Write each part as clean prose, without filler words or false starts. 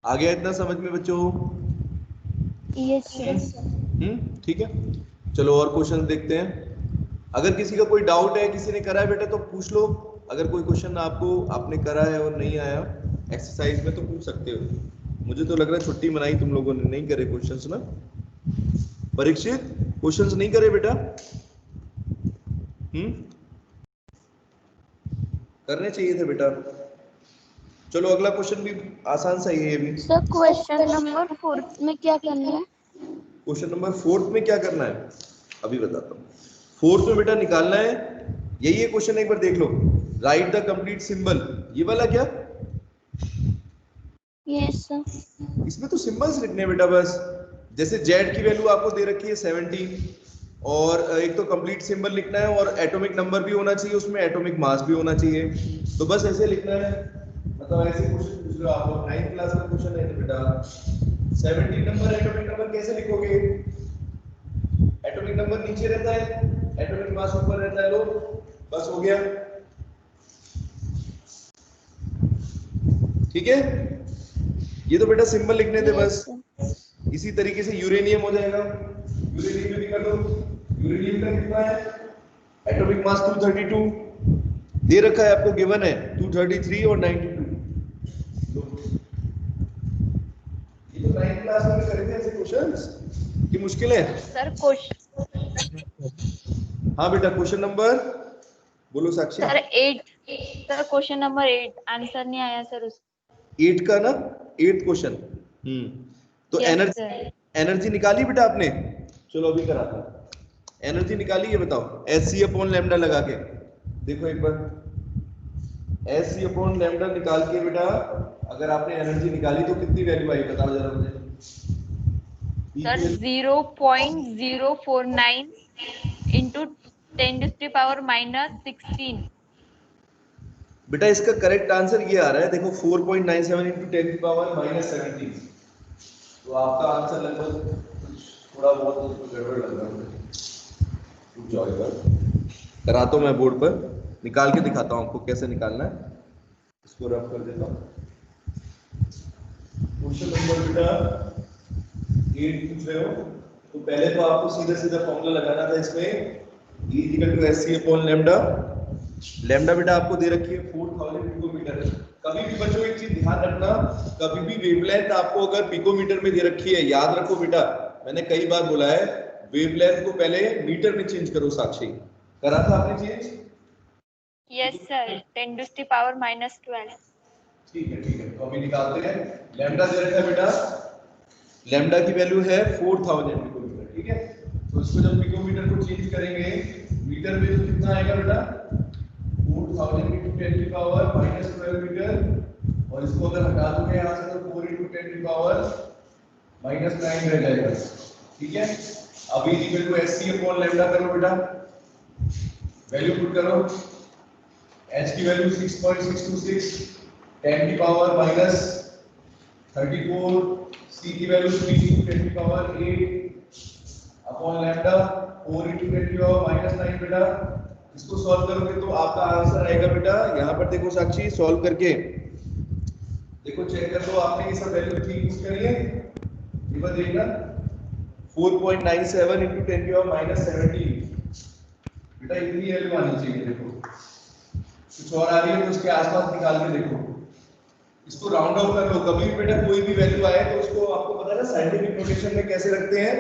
आ गया इतना समझ में बच्चों? Yes sir. ठीक है, चलो और क्वेश्चन देखते हैं। अगर किसी का कोई डाउट है, किसी ने करा है बेटा तो पूछ लो। अगर कोई क्वेश्चन आपने करा है और नहीं आया एक्सरसाइज में तो पूछ सकते हो। मुझे तो लग रहा है छुट्टी मनाई तुम लोगों ने, नहीं करे क्वेश्चंस ना? परीक्षित क्वेश्चंस नहीं करे बेटा? करने चाहिए थे बेटा। चलो अगला क्वेश्चन भी आसान सा ही है ये भी। सर क्वेश्चन नंबर 4 में क्या करना है? क्वेश्चन नंबर 4 में क्या करना है अभी बताता हूँ। 4 में बेटा निकालना है, यही है क्वेश्चन, एक बार देख लो। राइट द कंप्लीट सिंबल, ये वाला क्या? Yes sir. इसमें तो सिंबल्स लिखने हैं बेटा बस। जैसे जेड की वैल्यू आपको दे रखी है 70, और एक तो कंप्लीट सिंबल लिखना है और एटॉमिक नंबर भी होना चाहिए उसमें, एटॉमिक मास भी होना चाहिए। तो बस ऐसे लिखना है, मतलब ऐसे क्वेश्चन पूछ लो आप। 9th क्लास का क्वेश्चन है तो बेटा 70 नंबर एटॉमिक नंबर कैसे लिखोगे? एटॉमिक नंबर नीचे रहता है, एटॉमिक मास ऊपर रहता है। लो बस हो गया, ठीक है। ये तो बेटा सिंबल लिखने थे बस। इसी तरीके से यूरेनियम हो जाएगा, यूरेनियम में भी कर दो। यूरेनियम का कितना है? एटॉमिक मास 232 दे रखा है आपको, गिवन है 233 और 92। ये तो 9th क्लास में करे थे ऐसे क्वेश्चंस, कि मुश्किल है सर क्वेश्चन, हाँ बेटा क्वेश्चन नंबर बोलो Sakshi. Sir 8, sir question number 8 answer नहीं आया सर उसका। 8 का ना, 8th क्वेश्चन। तो यस एनर्जी, सर। एनर्जी निकाली बेटा आपने? चलो अभी कराता हूं। एनर्जी निकाली, ये बताओ एच सी अपॉन लैम्डा लगा के देखो एक बार। एच सी अपॉन लैम्डा निकाल के बेटा अगर आपने एनर्जी निकाली तो कितनी वैल्यू आई बताओ जरा मुझे। Sir 0.049 into 10⁻⁻16। बेटा इसका करेक्ट आंसर ये आ रहा है, देखो 4.97 इंटू 10⁻⁻17। तो आपका आंसर लगभग थोड़ा बहुत उसमें गड़बड़ लग रहा है मुझे। रुक जाओ एक बार, कराता हूं मैं बोर्ड पर, निकाल के दिखाता हूं आपको कैसे निकालना है। इसको रफ कर देता हूं। क्वेश्चन नंबर बेटा 8 पूछ रहे हो, तो पहले तो आपको सीधा सीधा फॉर्मूला लगाना था इसमें, E equal to H C upon lambda. Lambda बेटा आपको दे रखी है 4000 पिकोमीटर। कभी भी बच्चों एक चीज ध्यान रखना, कभी भी वेवलेंथ आपको अगर पिकोमीटर में दे रखी है, याद रखो बेटा, मैंने कई बार बोला है वेवलेंथ को पहले मीटर में चेंज करो। साक्षी करा था आपने चेंज? Yes sir 10⁻⁻12। ठीक है तो अभी निकालते हैं। लैम्डा दे रखा है बेटा, लैम्डा की वैल्यू है 4000 पिकोमीटर, ठीक है। तो इसको जब पिकोमीटर को चेंज करेंगे मीटर में तो कितना आएगा बेटा? 4000 into 10⁻⁻12 मीटर, और इसको अगर हटा दोगे यहाँ से तो 4 into 10⁻⁻9 रह जाएगा, ठीक है। अभी equal to H C upon lambda करो बेटा, वैल्यू पुट करो। एच की वैल्यू 6.626, 10⁻⁻34, सी की value 3 into 10⁸ upon lambda 4 into 10⁻⁻9 बेटा। इसको सॉल्व करोगे तो आपका आंसर आएगा बेटा, यहाँ पर देखो साक्षी सॉल्व करके देखो, चेक कर लो आपने ये सब वैल्यू ठीक पुट करी है। ये बात देखना 4.97 into 10⁻⁻17 बेटा इतनी वैल्यू आनी चाहिए। देखो कुछ और आ रही है तो उसके आसपास निकाल के देखो, इसको राउंड ऑफ कर लो। कभी भी बेटा कोई भी वैल्यू आए तो उसको आपको पता है ना साइंटिफिक नोटेशन में कैसे रखते हैं,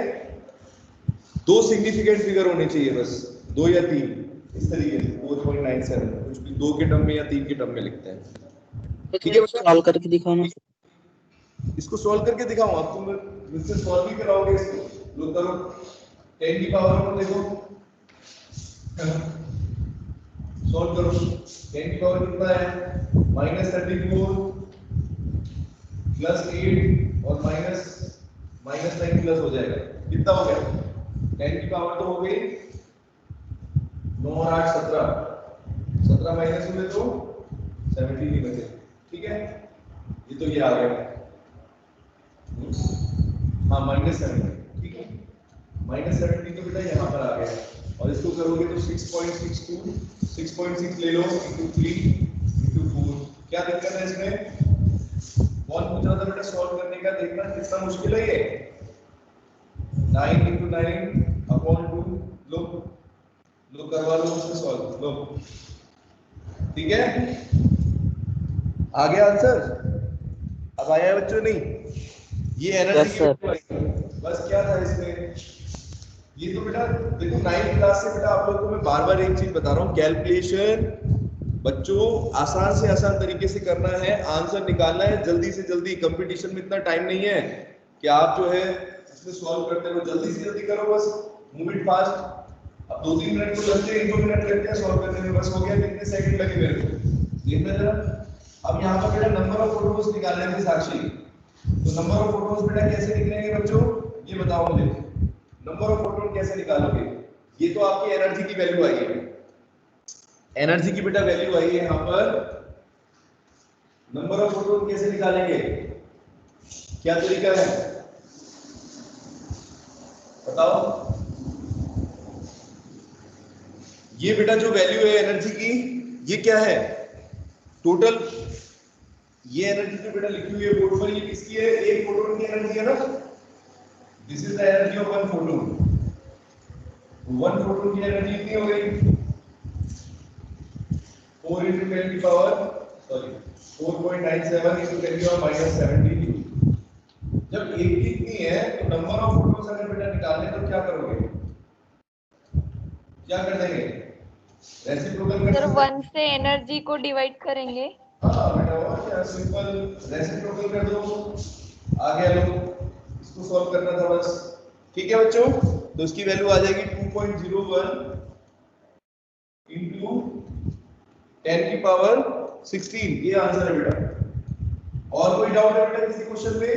2 सिग्निफिकेंट फिगर होने चाहिए बस, 2 या 3 इस तरीके से। 4.97 कुछ भी 2 के टर्म में या 3 के टर्म में लिखते हैं, ठीक है। सॉल्व करके दिखाओ ना। इसको सॉल्व करके दिखाऊं? अब तुम मुझसे सॉल्व ही कराओगे इसको, लो करो। 10 की पावर को देखो, सॉल्व करो। 10 की पावर कितना है? -34 प्लस 8 और -9 प्लस हो जाएगा, कितना हो गया? 10 की पावर तो हो गई 9 और 8 17, 17 माइनस हुए तो 17 ही बचे, ठीक है। ये तो ये आ गया, हाँ -70, ठीक है। -70 तो बेटा यहाँ पर आ गया, और इसको करोगे तो 6.6 ले लो इंटू 3 इंटू 4। क्या दिक्कत है इसमें? 1.6 पूछ रहा था बेटा सॉल्व करने का, देखना कितना मुश्किल है ये। 9 × 9/2 लो करवा लो उससे सॉल्व लो, ठीक है। आ गया आंसर, अब आया है बच्चों नहीं? ये एनर्जी की वैल्यू बस क्या था इसमें, ये तो बेटा देखो 9th क्लास से बेटा आप लोगों को मैं बार बार एक चीज बता रहा हूँ, कैलकुलेशन बच्चों आसान से आसान तरीके से करना है, आंसर निकालना है जल्दी से जल्दी। कंपटीशन में इतना टाइम नहीं है कि आप जो है इसमें सॉल्व करते हो, जल्दी से जल्दी करो बस, मूव इट फास्ट। अब 2-3 मिनट तो लगते हैं, 1-2 मिनट लगते हैं सॉल्व करने में, बस हो गया, कितने सेकंड लगे मेरे को देखना जरा। अब यहाँ पर बेटा नंबर ऑफ फोटोज निकालने थे साक्षी, तो नंबर ऑफ फोटोज बेटा कैसे निकलेंगे बच्चों, ये बताओ मुझे, नंबर ऑफ फोटोन कैसे निकालोगे? ये तो आपकी एनर्जी की वैल्यू आई है, एनर्जी की बेटा वैल्यू आई है यहाँ पर, नंबर ऑफ फोटोन कैसे निकालेंगे, क्या तरीका है बताओ? ये बेटा जो वैल्यू है एनर्जी की, ये क्या है टोटल, ये एनर्जी जो बेटा लिखी हुई है बोर्ड पर, ये किसकी है, एक फोटोन की एनर्जी है ना, this is the energy of one photon. One photon की एनर्जी कितनी हो गई, 4 × 10 की पावर 4.97 × 10 की पावर -17। जब एक की इतनी है तो नंबर ऑफ फोटोन्स अगर बेटा निकालने तो क्या करोगे, क्या कर देंगे, रेसिप्रोकल कर सर सकते 1 से एनर्जी को डिवाइड करेंगे। हाँ बेटा और क्या, सिंपल रेसिप्रोकल कर दो, आ गया लो, इसको सॉल्व करना था बस, ठीक है बच्चों। तो इसकी वैल्यू आ जाएगी 2.01 × 10 की पावर 16, ये आंसर है बेटा। और कोई डाउट है बेटा किसी क्वेश्चन में,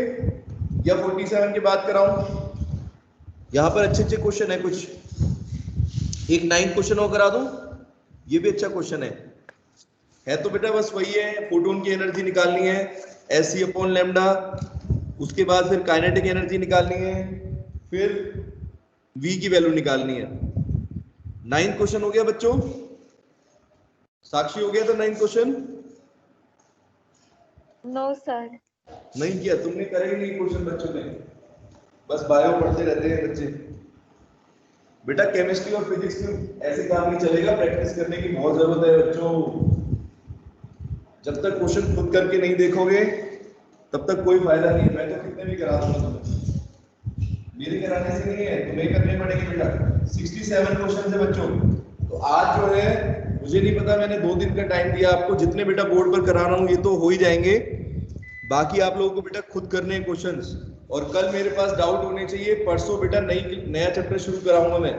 या 47 की बात कराऊं? यहाँ पर अच्छे अच्छे क्वेश्चन है कुछ, एक 9 क्वेश्चन और करा दूं, ये भी अच्छा क्वेश्चन है तो बेटा बस वही है, फोटोन की एनर्जी निकालनी है Sc/λ, उसके बाद फिर काइनेटिक एनर्जी निकालनी है, फिर V की वैल्यू निकालनी है। 9 क्वेश्चन हो गया बच्चों, साक्षी हो गया था 9 क्वेश्चन? No sir. नहीं किया तुमने, करे ही नहीं क्वेश्चन बच्चों ने, बस बायो पढ़ते रहते हैं बच्चे। बेटा केमिस्ट्री और फिजिक्स में ऐसे काम नहीं चलेगा, प्रैक्टिस करने की बहुत जरूरत है बच्चों। जब तक क्वेश्चन खुद करके नहीं देखोगे तब तक कोई फायदा नहीं है। मैं तो कितने भी करा दूंगा तुम्हें, मेरे कराने से नहीं है, तुम्हें करने पड़ेंगे बेटा। 67 क्वेश्चन है बच्चों, तो आज जो है मुझे नहीं पता, मैंने 2 दिन का टाइम दिया आपको, जितने बेटा बोर्ड पर करा रहा हूँ ये तो हो ही जाएंगे, बाकी आप लोगों को बेटा खुद करने हैं क्वेश्चंस। और कल मेरे पास डाउट होने चाहिए, परसों बेटा नया चैप्टर शुरू कराऊंगा मैं,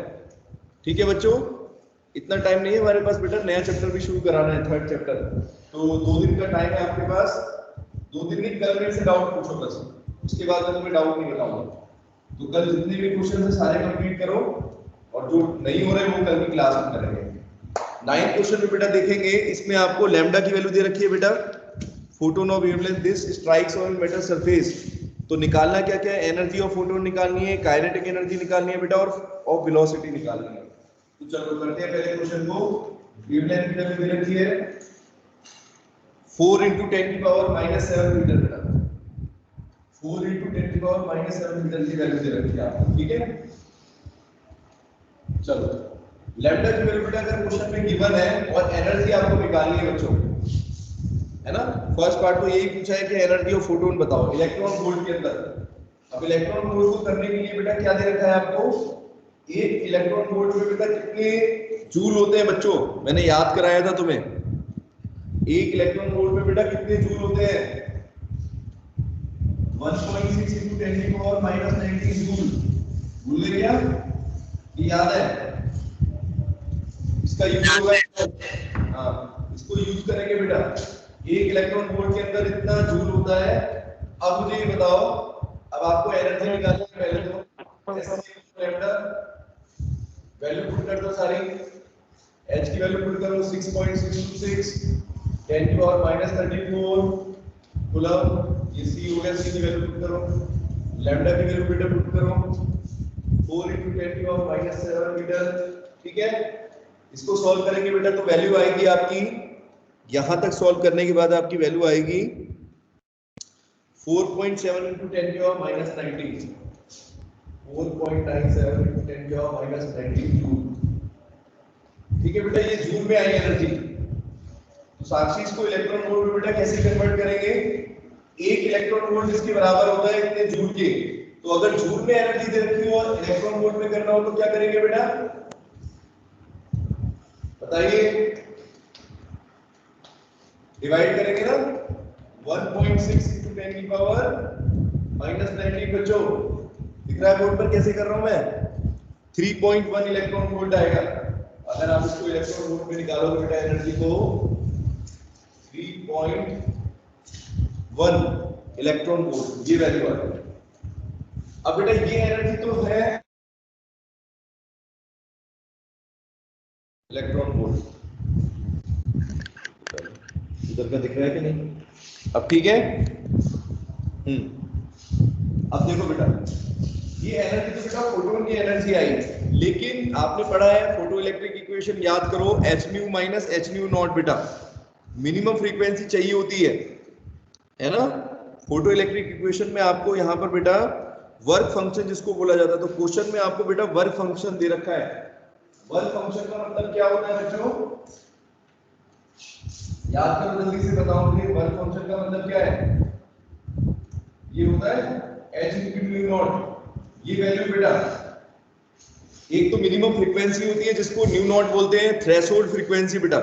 ठीक है बच्चों। इतना टाइम नहीं है हमारे पास बेटा, नया चैप्टर भी शुरू कराना है, 3rd चैप्टर, तो 2 दिन का टाइम है आपके पास। 2 दिन नहीं, कल मेरे से डाउट पूछो बस, उसके बाद मैं तुम्हें डाउट नहीं बताऊंगा। तो कल जितने भी क्वेश्चन है सारे कंप्लीट करो, और जो नहीं हो रहे वो कल की क्लास में करेंगे। 9 क्वेश्चन में बेटा देखेंगे, इसमें आपको लैम्डा की वैल्यू दे रखी है बेटा, photon of wavelength this strikes on metal surface, तो निकालना क्या क्या है, एनर्जी ऑफ फोटोन निकालनी है, काइनेटिक एनर्जी निकालनी है बेटा, और ऑफ वेलोसिटी निकालनी है। तो चलो करते हैं पहले क्वेश्चन को। वेवलेंथ की वैल्यू दे रखी है 4 × 10 की पावर -7 मीटर बेटा, 4 × 10 की पावर -7 मीटर की वैल्यू दे रखी है आपको, ठीक है। चलो लैम्डा की वैल्यू बेटा अगर क्वेश्चन में गिवन है और एनर्जी आपको निकालनी है बच्चों, है ना, फर्स्ट पार्ट तो यही पूछा है कि एनर्जी ऑफ फोटोन बताओ इलेक्ट्रॉन वोल्ट के अंदर। अब इलेक्ट्रॉन वोल्ट को करने के लिए बेटा क्या दे रखा है आपको, एक इलेक्ट्रॉन वोल्ट में बेटा कितने जूल होते हैं बच्चों, मैंने याद कराया था तुम्हें, एक इलेक्ट्रॉन वोल्ट में बेटा कितने जूल होते हैं, 1.6 × 10 की पावर -19 जूल। भूल गए क्या, ये याद है? इसका यूज होगा, हाँ इसको यूज करेंगे बेटा। एक इलेक्ट्रॉन वोल्ट के अंदर इतना जूल होता है। अब मुझे ये बताओ, अब आपको एनर्जी निकालनी है, पहले तो लैम्डा वैल्यू पुट कर दो सारी, h की वैल्यू पुट करो 6.626, 10 की पावर -34 कूलम, ये c हो गया, c की वैल्यू पुट करो, लैम्डा की वैल्यू बेटा पुट करो 4 × 10 की पावर -7 मीटर, ठीक है। इसको सॉल्व करेंगे बेटा तो वैल्यू आएगी आपकी, यहां तक सॉल्व करने के बाद आपकी वैल्यू आएगी 4.7 into 10 की पावर माइनस 19, 4.97 into 10 की पावर माइनस 19 जूल। ठीक है बेटा, ये जूल में आई एनर्जी। तो साक्षी इसको इलेक्ट्रॉन वोल्ट में बेटा कैसे कन्वर्ट करेंगे? एक इलेक्ट्रॉन वोल्ट इसके बराबर होता है इतने जूल के। तो अगर जूल में एनर्जी दे रखी हो और इलेक्ट्रॉन वोल्ट में करना हो तो क्या करेंगे बेटा, बताइए? डिवाइड करेंगे ना, 1.6 into 10 की पावर माइनस 19। बच्चों दिख रहा है बोर्ड पर कैसे कर रहा हूं मैं? 3.1 इलेक्ट्रॉन वोल्ट आएगा। अगर आप इसको इलेक्ट्रॉन वोल्ट में निकालोगे बेटा एनर्जी को, 3.1 इलेक्ट्रॉन वोल्ट ये वैल्यू आ गई। अब बेटा ये एनर्जी तो है इलेक्ट्रॉन वोल्ट, इधर का दिख रहा है कि नहीं? अब ठीक है। अब देखो बेटा, ये एनर्जी तो बेटा फोटोन की एनर्जी आई, लेकिन आपने पढ़ा है फोटो इलेक्ट्रिक इक्वेशन, याद करो, H new minus H new not बेटा मिनिमम फ्रीक्वेंसी चाहिए होती है ना? फोटो इलेक्ट्रिक इक्वेशन में आपको यहाँ पर बेटा वर्क फंक्शन जिसको बोला जाता है, तो क्वेश्चन में आपको बेटा वर्क फंक्शन दे रखा है। वर्क फंक्शन का मतलब क्या होता है बच्चों? याद करो, जल्दी से बताओ मुझे, वर्क फंक्शन का मतलब क्या है? ये होता है h into म्यू नॉट। ये वैल्यू बेटा, एक तो मिनिमम फ्रीक्वेंसी होती है जिसको न्यू नॉट बोलते हैं, थ्रेशोल्ड फ्रीक्वेंसी बेटा।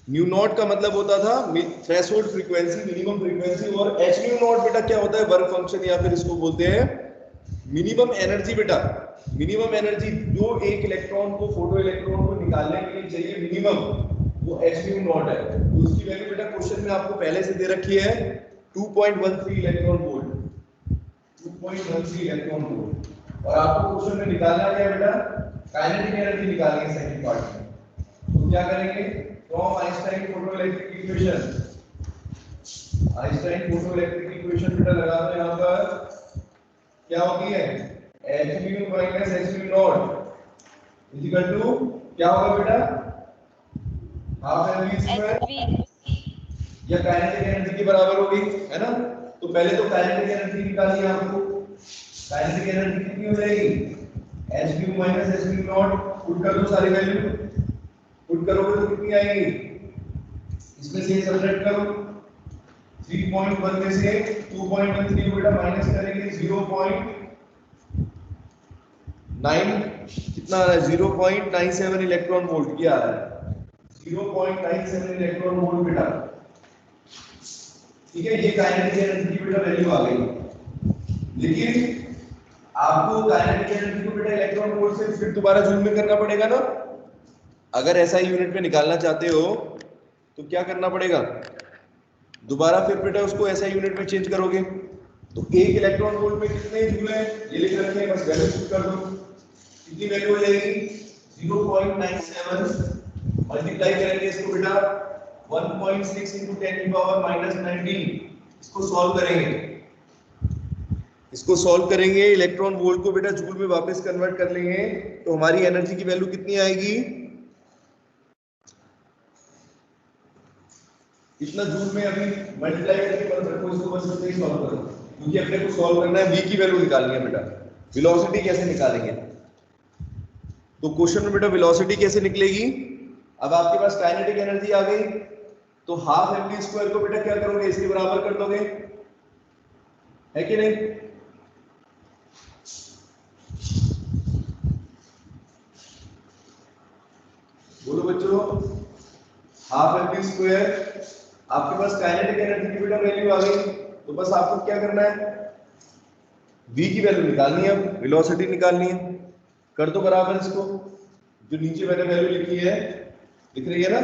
न्यू नॉट का मतलब होता था थ्रेशोल्ड फ्रीक्वेंसी, मिनिमम फ्रीक्वेंसी। और एच न्यू नॉट बेटा क्या होता है? वर्क फंक्शन, या फिर इसको बोलते हैं मिनिमम एनर्जी बेटा। मिनिमम एनर्जी जो एक इलेक्ट्रॉन को, फोटो इलेक्ट्रॉन को निकालने के लिए चाहिए मिनिमम, वो एच न्यू नॉट है। तो उसकी वैल्यू बेटा क्वेश्चन में आपको पहले से दे रखी है 2.13 इलेक्ट्रॉन वोल्ट, 2.13 इलेक्ट्रॉन वोल्ट। और आपको क्वेश्चन में निकालना क्या है बेटा? काइनेटिक एनर्जी निकालनी है सेकंड पार्ट में। तो क्या करेंगे? From Einstein photoelectric equation, Einstein photoelectric equation बेटा लगा दो यहां पर। क्या होती है? h mu minus h mu naught is equal to क्या होगा बेटा? हाफ mv स्क्वायर या काइनेटिक एनर्जी के बराबर होगी, है ना? तो पहले तो काइनेटिक एनर्जी निकालनी है आपको। काइनेटिक एनर्जी कितनी हो जाएगी? h mu minus h mu not. Put कर दो सारी वैल्यू, पुट करोगे तो कितनी आएगी? इसमें से सब्ट्रैक्ट करो, 3.1 में से 2.13 बेटा माइनस करेंगे 0.9, कितना आ रहा है? 0.97 इलेक्ट्रॉन वोल्ट। क्या आ रहा है? 0.97 इलेक्ट्रॉन वोल्ट बेटा। ठीक है, ये काइनेटिक एनर्जी की बेटा वैल्यू आ गई। लेकिन आपको काइनेटिक एनर्जी को बेटा इलेक्ट्रॉन वोल्ट से फिर दोबारा जूल में करना पड़ेगा ना। अगर ऐसा ही यूनिट में निकालना चाहते हो तो क्या करना पड़ेगा? दोबारा फिर बेटा उसको ऐसा यूनिट में चेंज करोगे। तो एक इलेक्ट्रॉन वोल्ट में कितने जूल है ये लिख रखे हैं, बस वैल्यू पुट कर दो। कितनी वैल्यू हो जाएगी? 0.97 मल्टीप्लाई करेंगे इसको बेटा 1.6 into 10 की पावर माइनस 19। इसको सॉल्व करेंगे, इसको सॉल्व करेंगे, इलेक्ट्रॉन वोल्ट को बेटा जूल में वापस कन्वर्ट कर लेंगे, तो हमारी एनर्जी की वैल्यू कितनी आएगी? इतना जूल में अभी मल्टीप्लाई करके बस रखो इसको, बस इतना ही सॉल्व करो, क्योंकि अपने को सॉल्व करना है, v की वैल्यू निकालनी है बेटा। वेलोसिटी कैसे निकालेंगे? तो क्वेश्चन में बेटा वेलोसिटी कैसे निकलेगी? अब आपके पास काइनेटिक एनर्जी आ गई, तो हाफ mv स्क्वायर को बेटा क्या करोगे? इसके बराबर कर दोगे, है कि नहीं? बोलो बच्चों, हाफ mv स्क्वायर, आपके पास काइनेटिक एनर्जी की बेटा वैल्यू आ गई, तो बस आपको क्या करना है? v की वैल्यू निकालनी है, वेलोसिटी निकालनी है। कर दो बराबर इसको, जो नीचे मैंने वैल्यू लिखी है दिख रही है ना,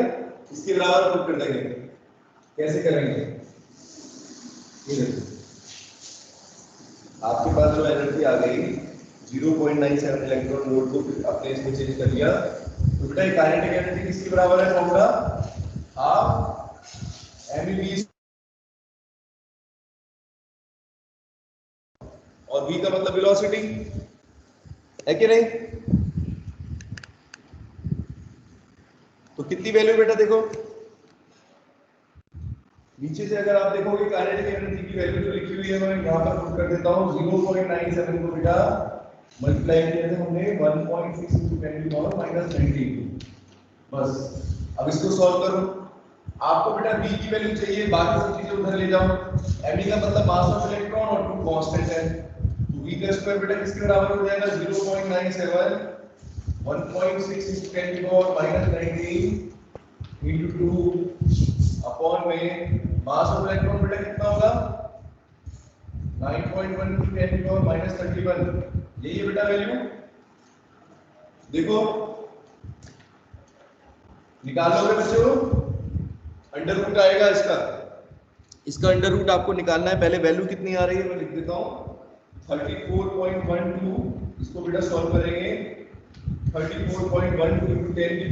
इसके बराबर पुट कर देंगे। कैसे करेंगे? ये देखो, आपके पास जो एनर्जी आ गई 0.97 इलेक्ट्रॉन वोल्ट को फिर अपने इसमें चेंज कर लिया, तो बेटा काइनेटिक एनर्जी किसके बराबर है? फॉर्मूला हाफ mv और v का मतलब वेलोसिटी, है कि नहीं? तो कितनी वैल्यू बेटा देखो, नीचे से अगर आप देखोगे काइनेटिक एनर्जी की वैल्यू जो लिखी हुई है मैं यहाँ पर पुट कर देता हूँ 0.97 को बेटा मल्टीप्लाई किया था हमने 1.6 into 10 की पावर -19। बस अब इसको सॉल्व करो। आपको बेटा v की वैल्यू चाहिए, बाकी सब चीजें उधर ले जाओ। me का मतलब मास ऑफ इलेक्ट्रॉन और 2 कांस्टेंट है, तो v का स्क्वायर बेटा किसके बराबर हो जाएगा 0.97 1.6 into 10 की पावर -19 into 2 अपॉन में मास ऑफ इलेक्ट्रॉन बेटा कितना होगा 9.1 into 10 की पावर -31। यही है बेटा वैल्यू। देखो निकाल लोगे बच्चों, अंडर रूट आएगा इसका अंडर रूट आपको निकालना है। पहले वैल्यू कितनी आ रही है मैं लिख देता हूँ 34.12। इसको बेटा सॉल्व करेंगे 34.12 into 10 की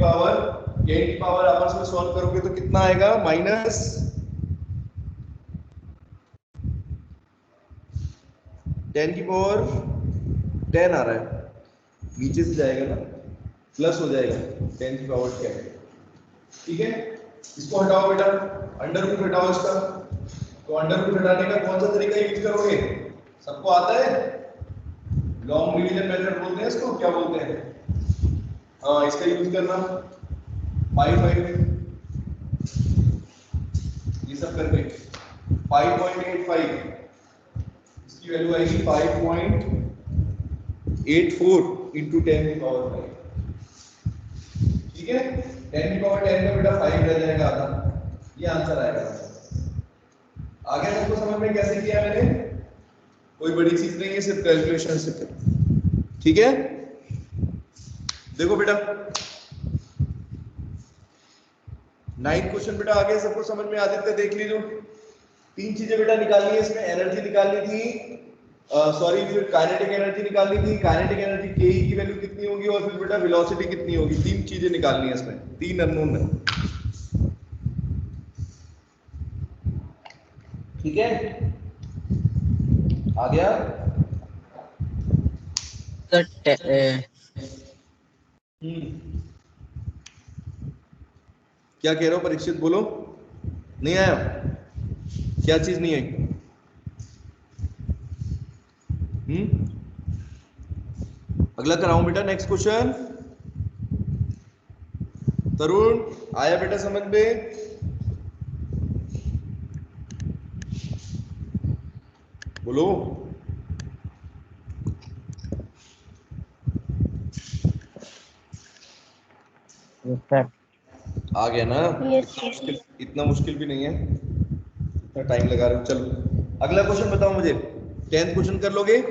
पावर आपस में सॉल्व करोगे तो कितना आएगा -10 की पावर 10 आ रहा है, नीचे से जाएगा ना प्लस हो जाएगा 10 की पावर 10। ठीक है, इसको हटाओ बेटा, अंडर रूट हटाओ इसका। तो अंडर रूट हटाने का कौन सा तरीका यूज करोगे, सबको आता है, लॉन्ग डिवीजन मेथड बोलते हैं इसको, क्या बोलते हैं, हाँ इसका यूज करना 5 ये सब करके 5.85 इसकी वैल्यू आएगी 5.84 into 10 की पावर 5। ठीक है, 10 की पावर 10 का बेटा 5 रह जाएगा आधा, ये आंसर आएगा। आगे सबको समझ में कैसे किया मैंने, कोई बड़ी चीज नहीं है, सिर्फ कैलकुलेशन से कर। ठीक है, देखो बेटा 9th क्वेश्चन बेटा आगे सबको समझ में आदित्य देख लीजिए। 3 चीजें बेटा निकालनी है इसमें, एनर्जी निकालनी थी, सॉरी फिर काइनेटिक एनर्जी निकालनी थी, काइनेटिक एनर्जी के की वैल्यू कितनी होगी और फिर बेटा वेलोसिटी कितनी होगी। 3 चीजें निकालनी है इसमें, 3 अननोन है। ठीक है, आ गया क्या कह रहे हो परीक्षित, बोलो, नहीं आया, क्या चीज नहीं आई? अगला कराऊं बेटा, नेक्स्ट क्वेश्चन। तरुण आया बेटा समझ में? बोलो, आ गया ना? इतना मुश्किल भी नहीं है, इतना टाइम लगा रहे हो। चलो अगला क्वेश्चन बताओ मुझे, 10th क्वेश्चन कर लोगे?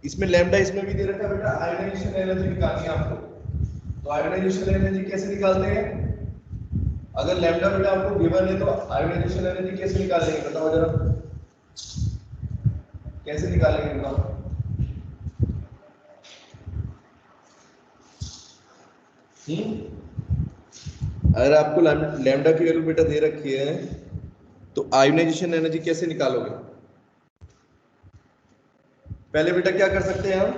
इसमें लैम्डा इसमें भी दे रखा है बेटा, आयोनाइजेशन एनर्जी निकालनी है आपको। तो आयोनाइजेशन एनर्जी कैसे निकालते हैं, अगर लैम्डा बेटा आपको गिवन है तो आयोनाइजेशन एनर्जी कैसे निकालेंगे बताओ जरा, कैसे निकालेंगे बताओ? अगर आपको लैम्डा की वैल्यू बेटा दे रखी है तो आयोनाइजेशन एनर्जी कैसे निकालोगे? पहले बेटा क्या कर सकते हैं हम,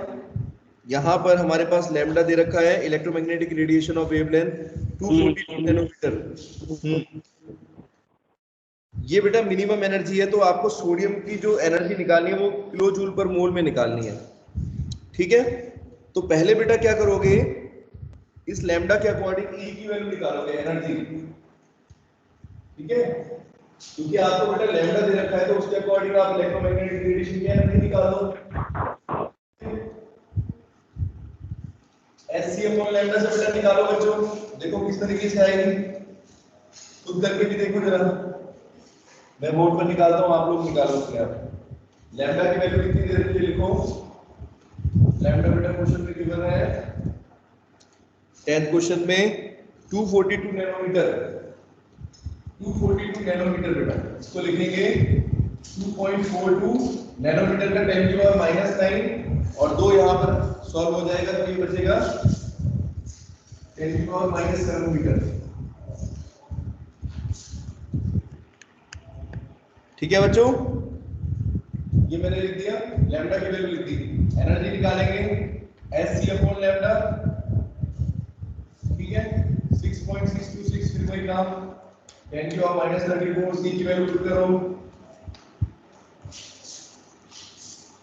यहां पर हमारे पास लैम्डा दे रखा है, electromagnetic radiation of wavelength 242 nanometre. ये बेटा मिनिमम एनर्जी है, तो आपको सोडियम की जो एनर्जी निकालनी है वो किलो जूल पर मोल में निकालनी है। ठीक है, तो पहले बेटा क्या करोगे, इस लैम्डा के अकॉर्डिंग ई की वैल्यू निकालोगे, एनर्जी। ठीक है, क्योंकि आपको बेटा लैम्डा दे रखा है तो उसके अकॉर्डिंग आप इलेक्ट्रोमैग्नेटिक रेडिएशन की एनर्जी निकाल दो। एचसीएम और लैम्डा से बेटा निकालो बच्चों, देखो किस तरीके से आएगी, खुद करके भी देखो जरा, मैं बोर्ड पर निकालता हूं, आप लोग निकालो उसके आप। लैम्डा की वैल्यू कितनी दे रखी है लिखो, लैम्डा बेटा क्वेश्चन में गिवन है 10th क्वेश्चन में 242 नैनोमीटर, 242 नैनोमीटर बेटा, इसको लिखेंगे 2.42 नैनोमीटर का 10 की पावर -9 और 2 यहां पर सॉल्व हो जाएगा तो ये बचेगा 10 की पावर -7 मीटर। ठीक है बच्चों, ये मैंने लिख दिया, लैम्डा की वैल्यू लिख दी। एनर्जी निकालेंगे Sc अपॉन लैम्डा, ठीक है 6.626, फिर वही काम 10 की पावर -34, C की वैल्यू पुट करो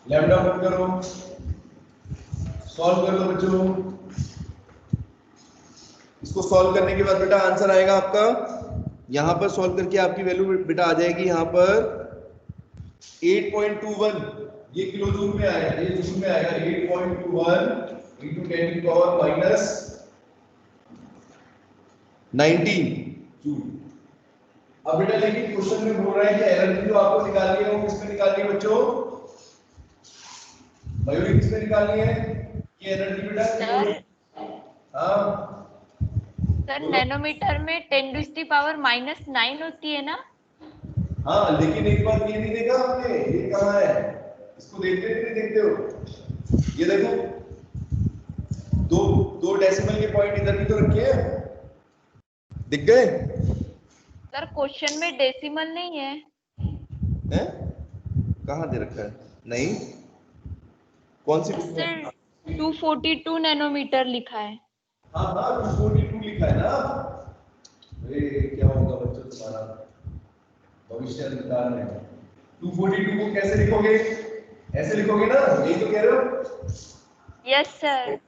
लैम्डा पुट करो, सॉल्व कर लो बच्चों। इसको सॉल्व करने के बाद बेटा आंसर आएगा आपका, यहां पर सॉल्व करके आपकी वैल्यू बेटा आ जाएगी यहां पर 8.21, ये किलो जूल में आएगा, ये जूल में आएगा 8.21 into 10 की पावर माइनस 19 जूल। अब बेटा लेकिन क्वेश्चन में बोल रहा है कि एनर्जी जो आपको निकालनी है वो किसमें निकालनी है बच्चों? मयूरी किसमें निकालनी है ये एनर्जी बेटा? सर हाँ सर नैनोमीटर में 10⁻⁻⁹ होती है ना? हाँ, लेकिन एक बात ये नहीं देखा आपने, ये कहाँ है? इसको देखते नहीं देखते हो? ये देखो, दो दो डेसिमल के पॉइंट इधर भी तो रखे हैं, दिख गए? सर क्वेश्चन में डेसिमल नहीं है। हैं? कहाँ दे रखा है? नहीं, कौन सी बुक में? सर 242 नैनोमीटर लिखा है। हाँ हाँ 242 लिखा है ना। अरे क्या होगा बच्चों तुम्हारा भविष्य निकाल में? 242 को कैसे लिखोगे? ऐसे लिखोगे ना, यही तो कह रहे हो? Yes sir.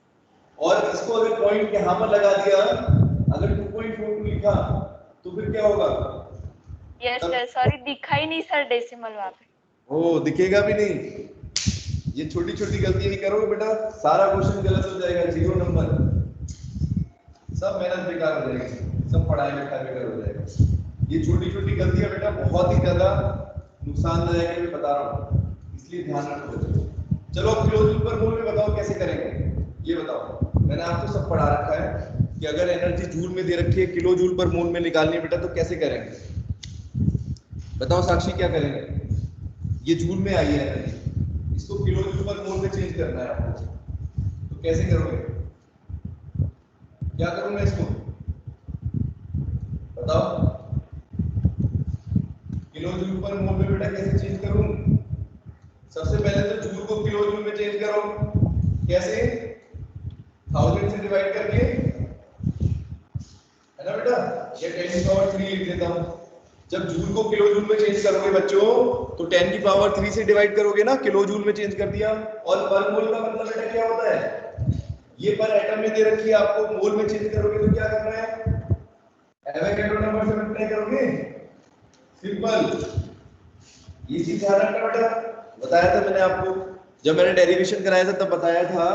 और इसको अगर पॉइंट यहाँ पर लगा दिया, अगर 2.42 लिखा तो फिर क्या होगा? यस सर, सॉरी दिखा ही नहीं सर डेसिमल वहां पे। ओ दिखेगा भी नहीं। ये छोटी छोटी गलतियां नहीं करोगे बेटा, सारा क्वेश्चन गलत हो जाएगा, 0 नंबर, सब मेहनत बेकार हो जाएगी, सब पढ़ाई लिखाई बेकार हो जाएगा। ये छोटी छोटी गलतियां बेटा बहुत ही ज्यादा नुकसानदायक है, मैं बता रहा हूँ, इसलिए ध्यान रखो। चलो अब किलो जूल पर मोल में बताओ कैसे करेंगे, ये बताओ। मैंने आपको सब पढ़ा रखा है कि अगर एनर्जी जूल में दे रखी है, किलो जूल पर मोल में निकालनी है बेटा, तो कैसे करेंगे बताओ साक्षी, क्या करेंगे? ये जूल में आई है एनर्जी, इसको किलो जूल पर मोल में चेंज करना है आपको, तो कैसे करोगे? क्या करूं मैं इसको बताओ? किलो जूल पर मोल में बेटा कैसे चेंज करूं? सबसे पहले तो जूल को किलो जूल में चेंज करो। कैसे? 1000 से डिवाइड करके, है ना बेटा? ये 10 की पावर 3 लिख देता हूं। जब जूल को किलो जूल में चेंज करोगे बच्चों, तो 10 की पावर 3 से डिवाइड करोगे ना, किलो जूल में चेंज कर दिया। और पर मोल का मतलब बेटा क्या होता है? ये पर एटम में दे रखी है, आपको मोल में चेंज करोगे तो क्या करना है? एवोगैड्रो नंबर से मल्टीप्लाई करोगे, सिंपल। ये चीज ध्यान रखना बेटा, बताया था मैंने आपको, जब मैंने डेरिवेशन कराया था तब बताया था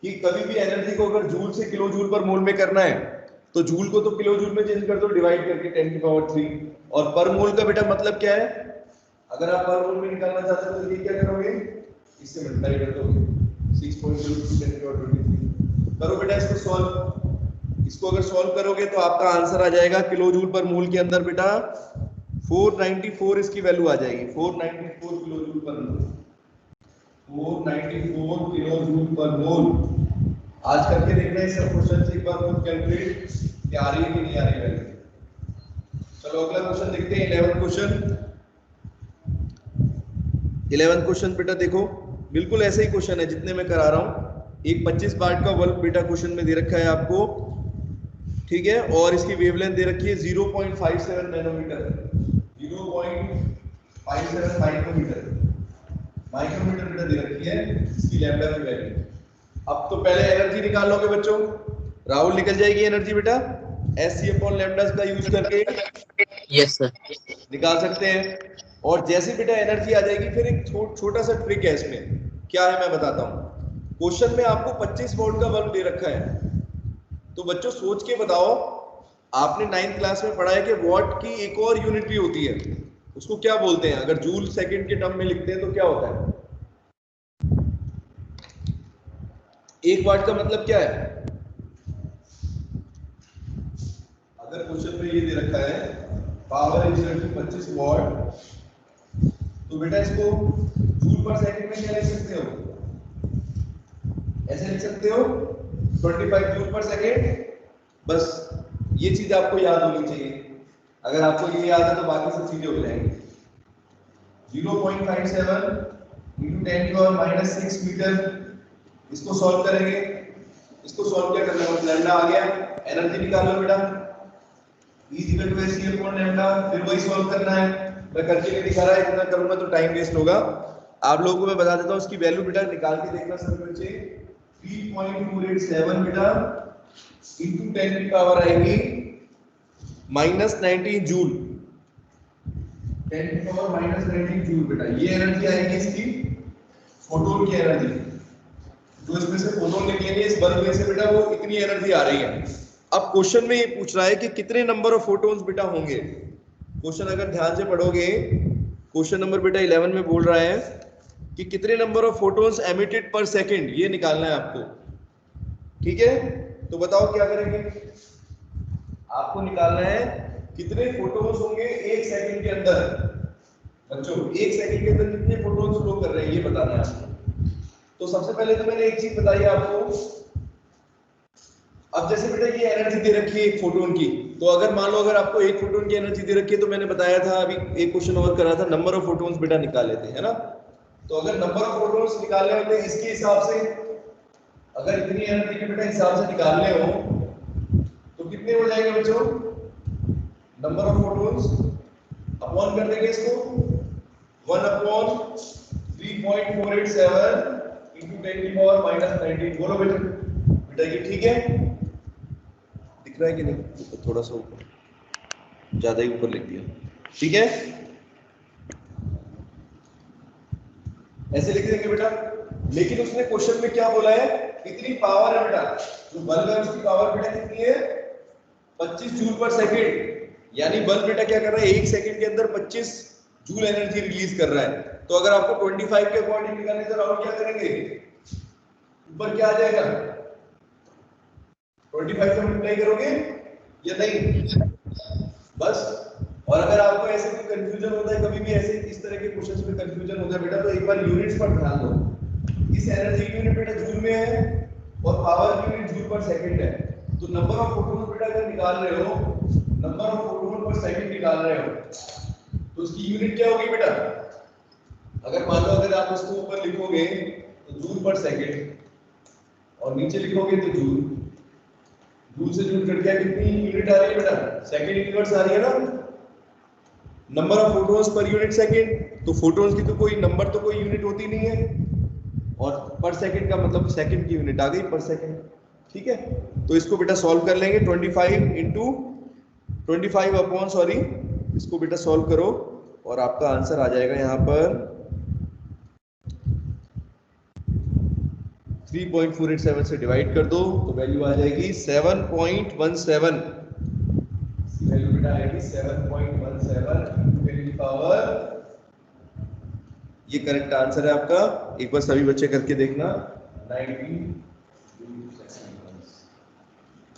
कि कभी भी एनर्जी को अगर जूल से किलो जूल पर मोल में करना है, तो जूल को तो किलो जूल में चेंज कर दो डिवाइड करके 10 की पावर 3। और पर मोल का बेटा मतलब क्या है? अगर आप पर मोल में निकालना चाहते हो तो ये क्या करोगे? इससे मल्टीप्लाई कर दोगे, 6.02 10 की पावर 23। करो बेटा इसको सॉल्व। इसको अगर सॉल्व करोगे तो आपका आंसर आ जाएगा किलो जूल पर मोल के अंदर बेटा 494 इसकी वैल्यू आ जाएगी, 494 किलो जूल पर मोल, 494 किलो जूल पर मोल। आज करके देखना है सब क्वेश्चन से एक बार खुद कैलकुलेट कि आ रही है कि नहीं आ रही वैल्यू। चलो अगला क्वेश्चन देखते हैं, 11th क्वेश्चन। 11th क्वेश्चन बेटा देखो, बिल्कुल ऐसे ही क्वेश्चन है जितने मैं करा रहा हूं। एक 25 वाट का बल्ब बेटा क्वेश्चन में दे रखा है आपको, ठीक है, और इसकी वेवलेंथ दे रखी है 0.57 नैनोमीटर, 0.57 माइक्रोमीटर, माइक्रोमीटर बेटा दे रखी है इसकी लैम्डा की वैल्यू। अब तो पहले एनर्जी निकालोगे बच्चों, राहुल निकल जाएगी एनर्जी बेटा, SC/लैम्डा का यूज करके यस सर निकाल सकते हैं। और जैसे बेटा एनर्जी आ जाएगी, फिर एक छोटा सा ट्रिक है इसमें, क्या है मैं बताता हूँ। क्वेश्चन में आपको 25 वोल्ट का बल्ब दे रखा है, तो बच्चों सोच के बताओ, आपने 9th क्लास में पढ़ा है कि वॉट की एक और यूनिट भी होती है, उसको क्या बोलते हैं? अगर जूल सेकंड के टर्म में लिखते हैं तो क्या होता है? 1 वाट का मतलब क्या है? अगर क्वेश्चन में ये दे रखा है पावर इज 25 वॉट, तो बेटा इसको जूल पर सेकंड में क्या लिख सकते हो? ऐसे लिख सकते हो 25 जूल पर सेकंड। बस ये चीज आपको याद होनी चाहिए, अगर आपको ये याद है तो बाकी सब चीजें हो जाएंगी। 0.57 into 10 की पावर -6 मीटर, इसको सॉल्व करेंगे। इसको सॉल्व क्या करना है? लैम्डा आ गया, एनर्जी निकालो बेटा, E इक्वल टू SC/लैम्डा, फिर वही सॉल्व करना है। मैं करके नहीं दिखा रहा, इतना करूंगा तो टाइम वेस्ट होगा। आप लोगों को मैं बता देता हूँ इसकी वैल्यू बेटा निकाल के देखना सर बच्चे 3.487 बेटा इंटू 10 की पावर आएगी -19 जूल 10 की पावर -19 जूल बेटा। ये एनर्जी आएगी इसकी फोटोन की एनर्जी, जो इसमें से फोटोन निकलेंगे इस बल्ब में से बेटा वो इतनी एनर्जी आ रही है। अब क्वेश्चन में ये पूछ रहा है कि कितने नंबर ऑफ फोटोन्स बेटा होंगे। क्वेश्चन अगर ध्यान से पढ़ोगे क्वेश्चन नंबर बेटा 11 में बोल रहा है कि कितने नंबर ऑफ फोटोन्स एमिटेड पर सेकंड, ये निकालना है आपको। ठीक है, तो बताओ क्या करेंगे। आपको निकालना है कितने फोटोन्स होंगे एक सेकंड के अंदर। बच्चों एक सेकंड के अंदर कितने फोटोन्स फ्लो कर रहे हैं ये बताना है आपको। तो सबसे पहले तो मैंने एक चीज बताई आपको। अब जैसे बेटा ये एनर्जी दे रखी है एक फोटोन की, तो अगर मान लो अगर आपको एक फोटोन की एनर्जी दे रखी है तो मैंने बताया था अभी एक क्वेश्चन और करा था नंबर ऑफ फोटोन्स बेटा निकाल लेते हैं, है ना। तो अगर नंबर ऑफ फोटोन्स निकालने होते हैं इसके हिसाब से, अगर इतनी एनर्जी के बेटा हिसाब से निकालने हो तो कितने हो जाएंगे बच्चों, नंबर ऑफ फोटोन्स अपॉन कर देंगे इसको 1/3.487 into 10 की पावर -19। बोलो बेटा, बेटा ये ठीक है, दिख रहा है कि नहीं, तो थोड़ा सा ऊपर, ज्यादा ही ऊपर लिख दिया, ठीक है ऐसे लिख देंगे बेटा। लेकिन उसने क्वेश्चन में क्या बोला है, कितनी पावर है बेटा, जो बल्ब है उसकी पावर बेटा कितनी है 25 जूल पर सेकंड। यानी बल्ब बेटा क्या कर रहा है एक सेकंड के अंदर 25 जूल एनर्जी रिलीज कर रहा है। तो अगर आपको 25 के अकॉर्डिंग निकालने तो राउंड क्या करेंगे, ऊपर क्या आ जाएगा 25 से मल्टीप्लाई करोगे या नहीं, बस। और अगर आपको ऐसे कोई कंफ्यूजन होता है कभी भी ऐसे इस तरह के क्वेश्चंस में कंफ्यूजन होता है बेटा, तो एक बार यूनिट्स पर ध्यान दो। इस एनर्जी की यूनिट बेटा जूल में है और पावर की यूनिट जूल पर सेकंड है। तो नंबर ऑफ फोटोन बेटा अगर निकाल रहे हो, नंबर ऑफ फोटोन पर सेकंड निकाल रहे हो, तो उसकी यूनिट क्या होगी बेटा। अगर मान लो अगर आप इसको ऊपर लिखोगे तो जूल पर सेकंड और नीचे लिखोगे तो जूल, जूल से जूल कट गया, कितनी यूनिट आ रही है बेटा, सेकंड यूनिट्स आ रही है ना। Number of photons per unit second, तो फोटोन्स की तो कोई नंबर तो कोई यूनिट होती नहीं है, और पर सेकंड का मतलब सेकंड की यूनिट आ गई पर सेकंड। ठीक है, तो इसको बेटा सॉल्व कर लेंगे 25 इसको बेटा सॉल्व करो और आपका आंसर आ जाएगा यहाँ पर 3.487 से डिवाइड कर दो तो वैल्यू आ जाएगी 7.17। वैल्यू बेटा आएगी 7.17 की पावर, ये करेक्ट आंसर है आपका। एक बार सभी बच्चे करके देखना 19।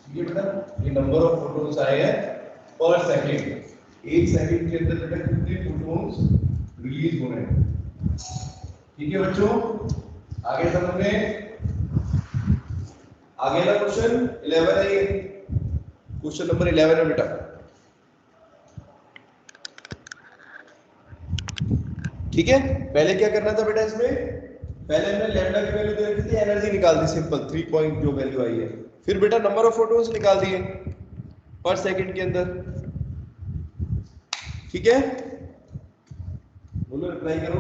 ये बेटा ये नंबर ऑफ फोटोन्स आए हैं पर सेकंड, एक सेकंड के अंदर बेटा कितने फोटोन्स रिलीज हो रहे हैं। ठीक है बच्चों, आगे समझ में। आगे ना क्वेश्चन 11 है, ये क्वेश्चन नंबर 11 है बेटा। ठीक है, पहले क्या करना था बेटा इसमें, पहले हमने लैम्डा की वैल्यू दे रखी थी, एनर्जी निकाल दी सिंपल 3 पॉइंट जो वैल्यू आई है, फिर बेटा नंबर ऑफ फोटोन्स निकाल दिए पर सेकंड के अंदर। ठीक है, बोलो रिप्लाई करो।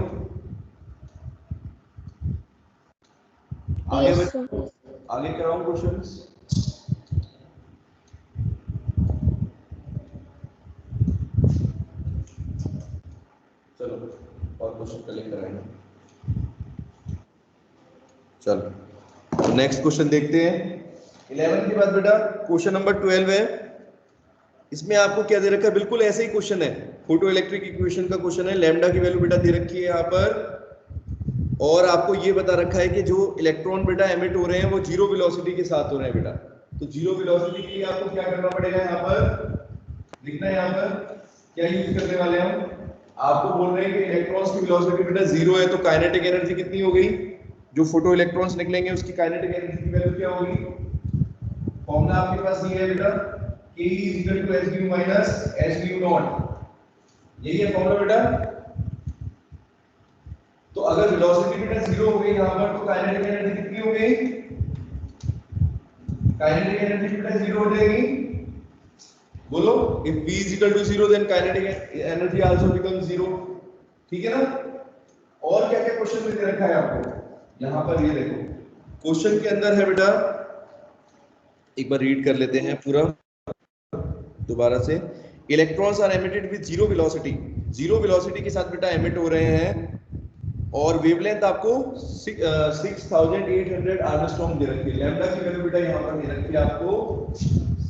आगे Yes, आगे कराऊं क्वेश्चंस। चलो और क्वेश्चन कलेक्ट कराएंगे। चलो नेक्स्ट क्वेश्चन देखते हैं। 11 के बाद बेटा क्वेश्चन नंबर 12 है। इसमें आपको क्या दे रखा है, बिल्कुल ऐसे ही क्वेश्चन है, फोटो इलेक्ट्रिक इक्वेशन का क्वेश्चन है। लैम्डा की वैल्यू बेटा दे रखी है यहाँ पर, और आपको ये बता रखा है कि जो इलेक्ट्रॉन बेटा एमिट हो रहे हैं वो जीरो वेलोसिटी के साथ हो रहे हैं बेटा। तो जीरो वेलोसिटी के लिए आपको क्या करना पड़ेगा, यहाँ पर लिखना है, यहाँ पर क्या यूज करने वाले हैं हम। आपको बोल रहे हैं कि इलेक्ट्रॉन्स की वेलोसिटी बेटा जीरो है, तो काइनेटिक एनर्जी कितनी हो गई, जो फोटो इलेक्ट्रॉन्स निकलेंगे उसकी काइनेटिक एनर्जी की वैल्यू क्या होगी। फॉर्मूला आपके पास ये है बेटा, K = h - h0, यही है फॉर्मूला बेटा। तो अगर वेलोसिटी बेटा जीरो हो गई यहाँ पर, तो काइनेटिक एनर्जी कितनी हो गई, काइनेटिक एनर्जी बेटा जीरो हो जाएगी। बोलो, if v = 0 then kinetic energy also becomes 0। ठीक है ना। और क्या क्या क्वेश्चन क्वेश्चन में दे रखा है आपको यहाँ पर, ये देखो क्वेश्चन के अंदर है बेटा, एक बार रीड कर लेते हैं पूरा दोबारा से। Electrons are emitted with zero velocity, zero velocity के साथ बेटा एमिट हो रहे हैं, और वेवलेंथ आपको 6800 आर्मस्ट्रॉन्ग दे रखी है। लैम्डा की वैल्यू बेटा यहाँ पर दे रखी है आपको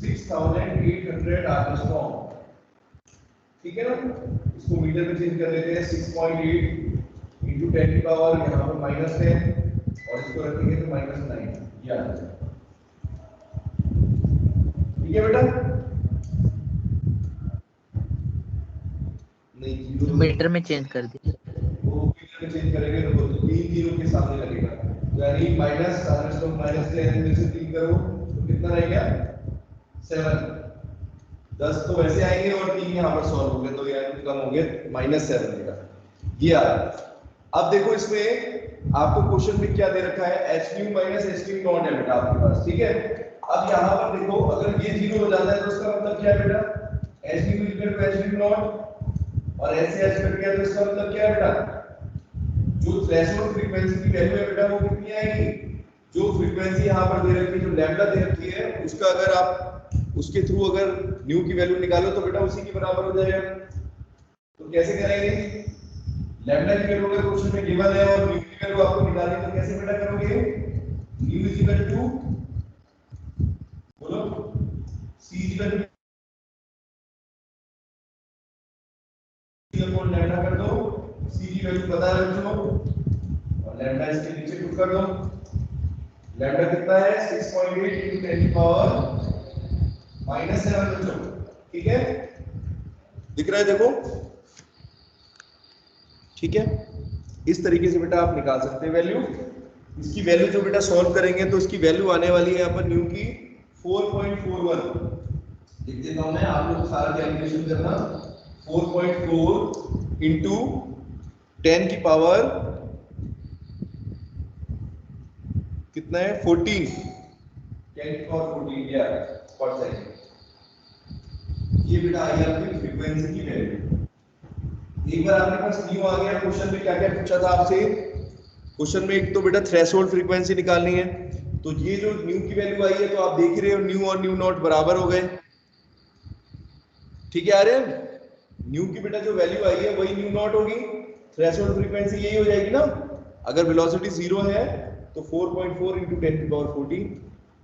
6800 आर्मस्ट्रॉन्ग, ठीक है ना। इसको मीटर में चेंज कर लेते हैं, 6.8 इंटू 10 की पावर यहाँ पर -10, और इसको रखेंगे तो -9, ये आ जाएगा, ठीक है बेटा। नहीं, मीटर में चेंज कर दिया, वो मीटर में चेंज करेंगे तो 3 जीरो के सामने लगेगा, यानी माइनस आर्मस्ट्रॉन्ग -10 में से 3 करो तो कितना रहेगा 7, 10 तो वैसे आएंगे और 3 यहाँ पर सॉल्व हो गए तो यार कम हो गए, -7 रहेगा ये आ। अब देखो इसमें आपको क्वेश्चन में क्या दे रखा है, hν माइनस hν नॉट है बेटा आपके पास, ठीक है। अब यहाँ पर देखो अगर ये 0 हो जाता है तो इसका मतलब क्या है बेटा, hν equal to hν not, और ऐसे ऐसे कट गया तो इसका मतलब क्या है बेटा, जो थ्रेशोल्ड फ्रीक्वेंसी की वैल्यू है बेटा वो कितनी आएगी, जो फ्रीक्वेंसी यहाँ पर दे रखी है, जो लैम्डा दे रखी है, उसका अगर आप उसके थ्रू अगर न्यू की वैल्यू निकालो तो बेटा उसी के बराबर हो जाएगा। तो कैसे करेंगे, लैम्डा की वैल्यू अगर क्वेश्चन में गिवन है और न्यू की वैल्यू आपको निकालनी तो कैसे बेटा करोगे, न्यू इज इक्वल टू, बोलो, c is equal two upon lambda कर दो, c की वैल्यू पता है बच्चों, और लैम्डा इसके नीचे पुट कर दो। लैम्डा कितना है 6.8 into 10 की पावर -7 बच्चों, ठीक है, दिख रहा है देखो, ठीक है। इस तरीके से बेटा आप निकाल सकते हैं वैल्यू। इसकी वैल्यू जो बेटा सॉल्व करेंगे तो इसकी वैल्यू आने वाली है यहाँ पर न्यू की 4.41, लिख देता हूं मैं, आप लोग सारा कैलकुलेशन करना, 4.4 इंटू 10 की पावर कितना है 14, 10 की पावर 14 या पर सेकंड, ये बेटा आई आपकी फ्रीक्वेंसी की वैल्यू। एक बार आपके पास न्यू आ गया, क्वेश्चन में क्या क्या पूछा था आपसे, क्वेश्चन में एक तो बेटा थ्रेशोल्ड फ्रीक्वेंसी निकालनी है, तो ये जो न्यू की वैल्यू आई है तो आप देख रहे हो न्यू और न्यू नॉट बराबर हो गए, ठीक है आर्यन, न्यू की बेटा जो वैल्यू आई है वही न्यू नॉट होगी, थ्रेशोल्ड फ्रीक्वेंसी यही हो जाएगी ना। अगर वेलोसिटी 0 है तो 4.4 into 10 की पावर 14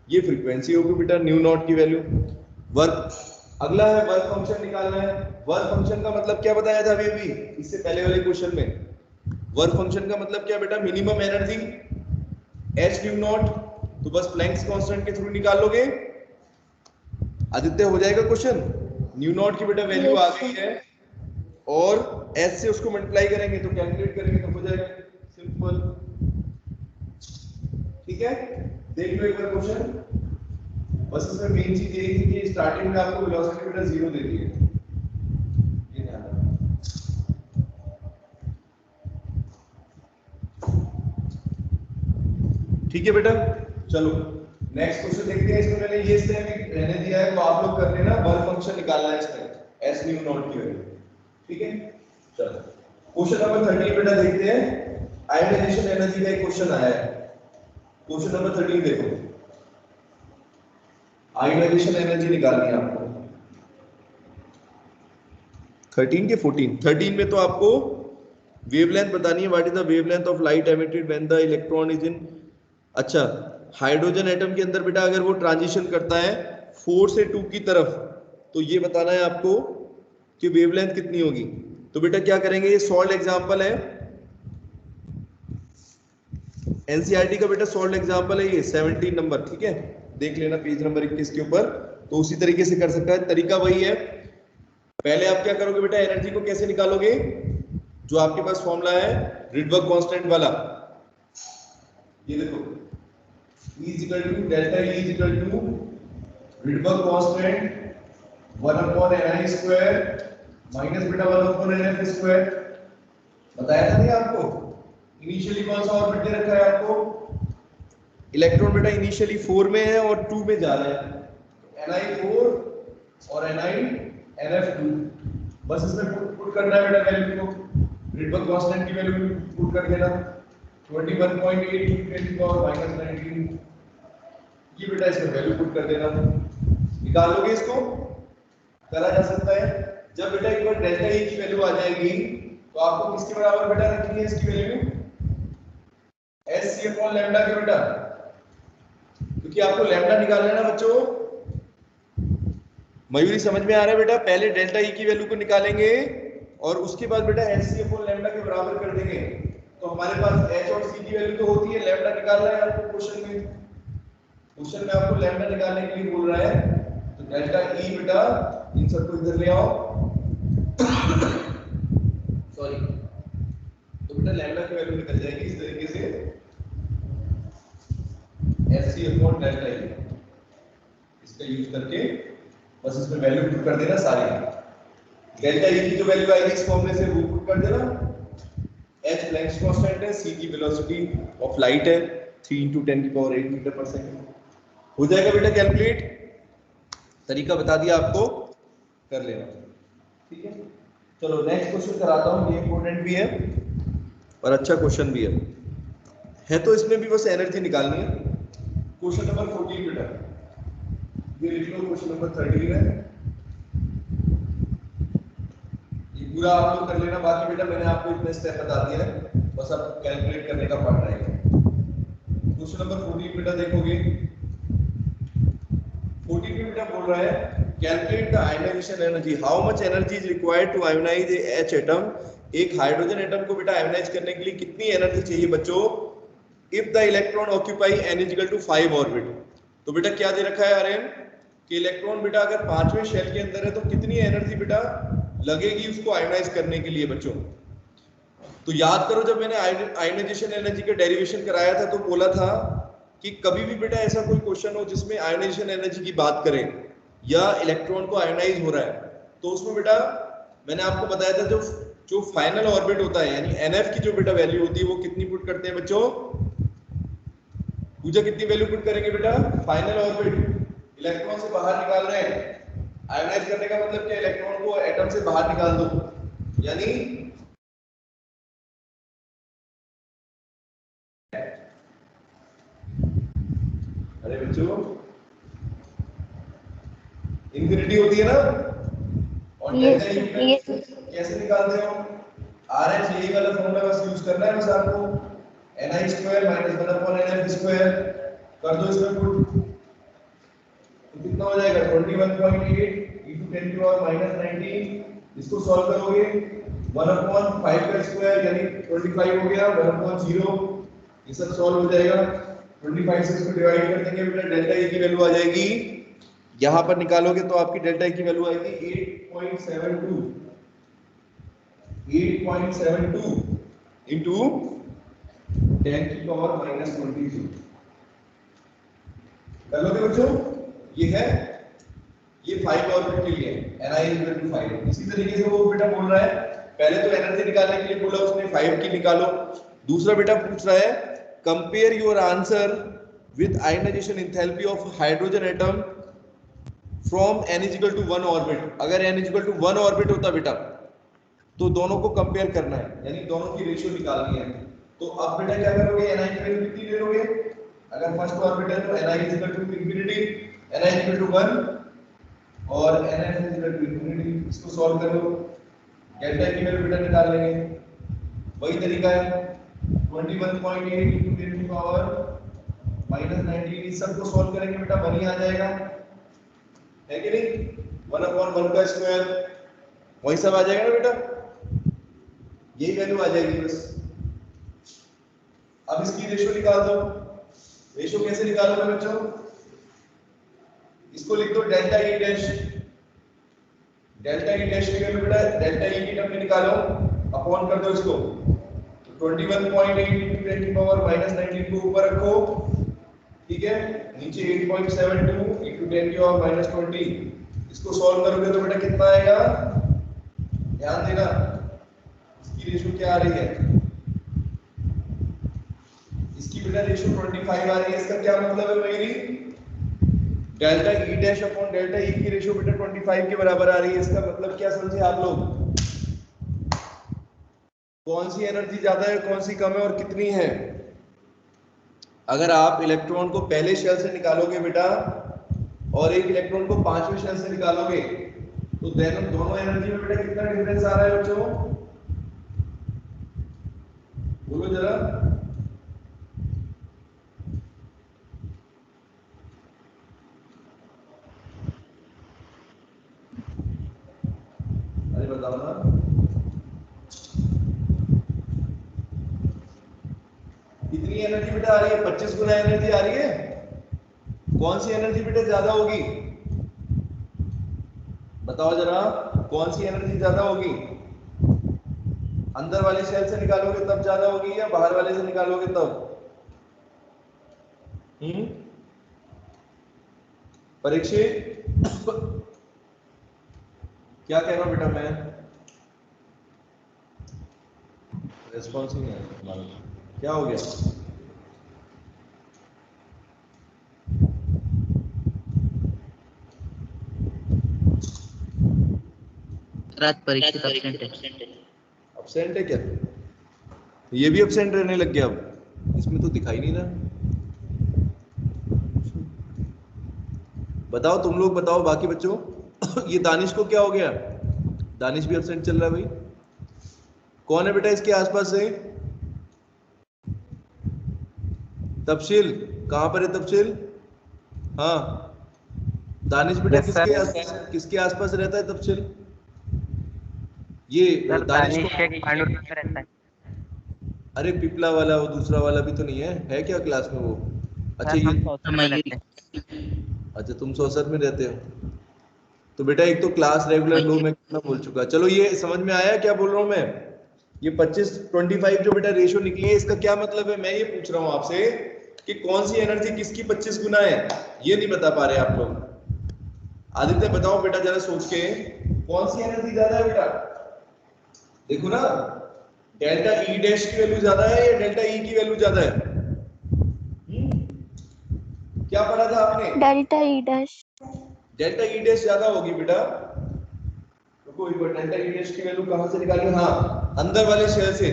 ये फ्रीक्वेंसी होगी बेटा न्यू नॉट की वैल्यू। वर्क, अगला है वर्क फंक्शन निकालना है। वर्क फंक्शन का मतलब क्या बताया था अभी इससे पहले वाले क्वेश्चन में, वर्क फंक्शन का मतलब क्या बेटा, minimum energy h new not, तो बस प्लैंक्स कांस्टेंट के थ्रू निकाल लोगे, आदित्य हो जाएगा क्वेश्चन। न्यू नॉट की बेटा वैल्यू आ गई है और h से उसको मल्टीप्लाई करेंगे तो कैलकुलेट करेंगे तो हो जाएगा, सिंपल, ठीक है। देख लो एक बार क्वेश्चन, बस इसमें मेन चीज ये थी कि स्टार्टिंग में आपको वेलोसिटी बेटा 0 दे दी है, ये ध्यान रखना, ठीक है बेटा। चलो नेक्स्ट क्वेश्चन देखते हैं। इसमें मैंने ये सेम रहने दिया है तो आप लोग कर लेना, वर्क फंक्शन निकालना है इसमें s न्यू नॉट की वैल्यू, ठीक है। चलो क्वेश्चन नंबर 13 बेटा देखते हैं, आयोनाइजेशन एनर्जी का एक क्वेश्चन आया है। क्वेश्चन नंबर 13 देखो, आयोनाइजेशन एनर्जी निकालनी है आपको, 13 के 14, 13 में तो आपको वेवलेंथ बतानी है, what is the wavelength of light emitted when the electron is in, अच्छा हाइड्रोजन एटम के अंदर बेटा अगर वो ट्रांजिशन करता है 4 से 2 की तरफ तो ये बताना है आपको कि वेवलेंथ कितनी होगी। तो बेटा क्या करेंगे, ये सॉल्व एग्जांपल है, एनसीईआरटी का बेटा सॉल्व एग्जांपल है ये 17 नंबर, ठीक है, देख लेना पेज नंबर 21 के ऊपर। तो उसी तरीके से कर सकता है, तरीका वही है। पहले आप क्या करोगे बेटा, एनर्जी को कैसे निकालोगे, जो आपके पास फॉर्मूला है रिडबर्ग कांस्टेंट वाला, ये देखो E equal to delta E equal to Rydberg constant 1/ni square minus बेटा 1/nf स्क्वायर, बताया था नहीं आपको। इनिशियली कौन सा ऑर्बिट दे रखा है आपको, इलेक्ट्रॉन बेटा इनिशियली 4 में है और 2 में जा रहा है, ni4 और nf2, बस इसमें पुट करना है बेटा वैल्यू को, रिडबर्ग कांस्टेंट की वैल्यू पुट कर देना, 21.8 10 की पावर माइनस 19, ये बेटा इसमें वैल्यू पुट कर देना, निकाल लोगे इसको, करा जा सकता है। जब बेटा एक बार डेल्टा ई की वैल्यू आ जाएगी तो आपको किसके बराबर बेटा रखनी है इसकी value, S C upon lambda के बेटा, क्योंकि आपको लैम्डा निकालना है ना बच्चों। मयूरी समझ में आ रहा है बेटा, पहले डेल्टा ई की वैल्यू को निकालेंगे और उसके बाद बेटा एच सी अपॉन लैम्डा के बराबर कर देंगे। तो हमारे पास एच और सी की वैल्यू तो होती है, लैम्डा निकालना है आपको क्वेश्चन में, क्वेश्चन में आपको लैम्डा निकालने के लिए बोल रहा है। तो डेल्टा ई बेटा इन सबको इधर ले आओ, सॉरी, तो बेटा लैम्डा की वैल्यू निकल जाएगी इस तरीके से, H C upon delta E, इसका यूज करके बस इसमें वैल्यू पुट कर देना सारी। डेल्टा ई की जो वैल्यू आएगी इस फॉर्मूले से वो पुट कर देना, h प्लैंक्स कांस्टेंट है, c की वेलोसिटी ऑफ लाइट है 3 × 10 की पावर 8 मीटर पर सेकंड, हो जाएगा बेटा कैलकुलेट। तरीका बता दिया आपको, कर लेना, ठीक है। चलो नेक्स्ट क्वेश्चन कराता हूँ, ये इंपॉर्टेंट भी है और अच्छा क्वेश्चन भी है तो इसमें भी बस एनर्जी निकालनी है। क्वेश्चन नंबर 14 बेटा, ये लिख लो, क्वेश्चन नंबर 13 है, ये पूरा आप लोग कर लेना, बाकी बेटा मैंने आपको इतने स्टेप बता दिया है, बस अब कैलकुलेट करने का पार्ट रहेगा। क्वेश्चन नंबर 14 बेटा देखोगे, 14 में बेटा बोल रहा है calculate the ionization energy, how much energy is required to ionize H atom, एक हाइड्रोजन एटम को बेटा आयोनाइज करने के लिए कितनी एनर्जी चाहिए बच्चों, if the electron occupy n is equal to 5 orbit. तो बेटा क्या दे रखा है आरएन कि इलेक्ट्रॉन बेटा अगर 5वें शेल के अंदर है तो कितनी एनर्जी बेटा लगेगी उसको आयोनाइज करने के लिए बच्चों। तो याद करो जब मैंने आयोनाइजेशन एनर्जी का डेरिवेशन कराया था तो बोला था कि कभी भी बेटा ऐसा कोई क्वेश्चन हो जिसमें आयोनाइजेशन एनर्जी की बात करें या इलेक्ट्रॉन को आयोनाइज हो रहा है तो उसमें बेटा मैंने आपको बताया था जो फाइनल ऑर्बिट होता है यानी एनएफ की जो बेटा वैल्यू होती है वो कितनी पुट करते हैं बच्चों, पूजा कितनी वैल्यू पुट करेंगे बेटा, फाइनल ऑर्बिट, इलेक्ट्रॉन से बाहर निकाल रहे हैं, आयोनाइज करने का मतलब क्या, इलेक्ट्रॉन को एटम से बाहर निकाल दो, यानी अरे बच्चों इंफिनिटी होती है ना, और डेल्टा ई कैसे निकालते हो, आरएच यही वाला फॉर्मूला बस यूज करना है, बस आपको ni square minus 1/nf square कर दो इसमें पुट, तो कितना हो जाएगा 21.8 into 10 की पावर माइनस 19, इसको सॉल्व करोगे 1/5 का स्क्वायर यानी 25 हो गया, 1/0, ये सब सॉल्व हो जाएगा, 25 से इसको डिवाइड कर देंगे बेटा, डेल्टा ई की वैल्यू आ जाएगी, यहां पर निकालोगे तो आपकी डेल्टा ई की वैल्यू आएगी 8.72 into 10 की पावर माइनस 22, कर लोगे बच्चों, ये है, ये 5 ऑर्बिट के लिए ni = 5। इसी तरीके से वो बेटा बोल रहा है, पहले तो एनर्जी निकालने के लिए बोला उसने 5 की निकालो, दूसरा बेटा पूछ रहा है compare your answer with ionisation enthalpy of hydrogen atom from n = 1 orbit. अगर n = 1 ऑर्बिट होता बेटा तो दोनों को कंपेयर करना है, यानी दोनों की रेशियो निकालनी है। तो अब बेटा क्या करोगे, ni की वैल्यू कितनी ले लोगे, अगर फर्स्ट ऑर्बिट है तो ni = इंफिनिटी, ni = 1 और nf = इंफिनिटी, इसको सॉल्व कर लो, डेल्टा की वैल्यू बेटा निकाल लेंगे, वही तरीका है 21.8 into 10 की पावर माइनस 19, इस सब को सॉल्व करेंगे बेटा 1 ही आ जाएगा, है कि नहीं, 1/1 का स्क्वायर वही सब आ जाएगा ना बेटा, यही वैल्यू आ जाएगी बस। अब इसकी रेशियो निकाल दो, रेशियो कैसे निकालोगे बच्चों, इसको लिख दो delta E dash, delta E dash की वैल्यू बेटा डेल्टा ई की टर्म में निकालो, अपॉन कर दो इसको, तो 21.8 into 10 की पावर माइनस 19 को ऊपर रखो, ठीक है, नीचे 8.72 into 10 की पावर माइनस 20, इसको सॉल्व करोगे तो बेटा कितना आएगा, ध्यान देना इसकी रेशियो क्या आ रही है, इसकी बेटा रेशियो 25 आ रही है, इसका क्या मतलब है मेरी, delta E dash upon delta ई की रेशियो बेटा 25 के बराबर आ रही है, इसका मतलब क्या समझे आप लोग, कौन सी एनर्जी ज्यादा है कौन सी कम है और कितनी है, अगर आप इलेक्ट्रॉन को पहले शेल से निकालोगे बेटा और एक इलेक्ट्रॉन को पांचवें शेल से निकालोगे तो दोनों एनर्जी में बेटा कितना डिफरेंस आ रहा है बच्चों, बोलो जरा। अरे बताओ ना। कितनी एनर्जी बेटा आ रही है, 25 गुना एनर्जी आ रही है। कौन सी एनर्जी बेटा ज्यादा होगी, बताओ जरा, कौन सी एनर्जी ज्यादा होगी? अंदर वाले शेल से निकालोगे तब ज्यादा होगी या बाहर वाले से निकालोगे तब? परीक्षित क्या कह रहा हूं बेटा मैं? रेस्पॉन्स ही नहीं है तुम्हारा, क्या हो गया? परीक्षित एब्सेंट है। एब्सेंट है क्या? ये भी एब्सेंट रहने लग गया अब, इसमें तो दिखाई नहीं रहा। बताओ तुम लोग, बताओ बाकी बच्चों। ये दानिश को क्या हो गया? दानिश भी एब्सेंट चल रहा है भाई। कौन है बेटा इसके आसपास से? तफसील कहां पर है तफसील? हाँ दानिश बेटा किसके आसपास रहता है तफसील? ये दानिश को रहता है। अरे पिपला वाला, वो दूसरा वाला भी तो नहीं है क्या क्लास में वो? अच्छा ये अच्छा तुम सौसर में रहते हो तो बेटा एक तो क्लास रेगुलर लो, मैं कितना बोल चुका। चलो ये समझ में आया क्या बोल रहा हूं मैं? ये 25-25 जो बेटा रेशियो निकली है, इसका क्या मतलब है? मैं ये पूछ रहा हूं आपसे कि कौन सी एनर्जी किसकी 25 गुना है, ये नहीं बता पा रहे आप लोग। आदित्य बताओ बेटा जरा सोच के, कौन सी एनर्जी ज्यादा है बेटा? देखो ना, डेल्टा ई डैश की वैल्यू ज्यादा है या डेल्टा ई की वैल्यू ज्यादा है? क्या पढ़ा था आपने? Delta E dash. Delta E dash ज्यादा होगी बेटा। रुको एक बार, डेल्टा ई डैश की वैल्यू कहां से निकाली? हाँ अंदर वाले शेल से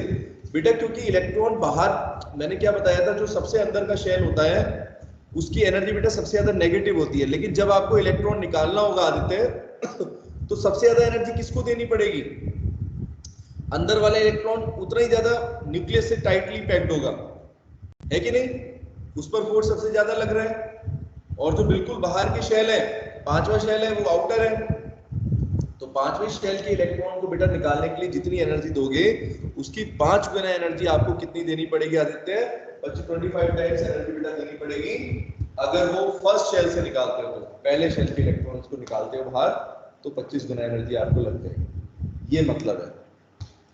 बेटा, क्योंकि इलेक्ट्रॉन बाहर, मैंने क्या बताया था, जो सबसे अंदर का शेल होता है उसकी एनर्जी बेटा सबसे ज्यादा नेगेटिव होती है। लेकिन जब आपको इलेक्ट्रॉन निकालना होगा आदित्य तो सबसे ज्यादा एनर्जी किसको देनी पड़ेगी? अंदर वाला इलेक्ट्रॉन उतना ही ज्यादा न्यूक्लियस से टाइटली पैक्ड होगा, है कि नहीं? उस पर फोर्स सबसे ज्यादा लग रहा है। और जो बिल्कुल बाहर की शेल है, पांचवा शेल है, वो आउटर है। तो पांचवें शेल के इलेक्ट्रॉन को बेटा निकालने के लिए जितनी एनर्जी दोगे उसकी 5 गुना एनर्जी आपको कितनी देनी पड़ेगी आदित्य? 25 टाइम्स एनर्जी बेटा देनी पड़ेगी अगर वो फर्स्ट शेल से निकालते हो, पहले शेल के इलेक्ट्रॉन्स को निकालते हो बाहर, तो 25 गुना एनर्जी आपको लग जाएगी। ये मतलब है।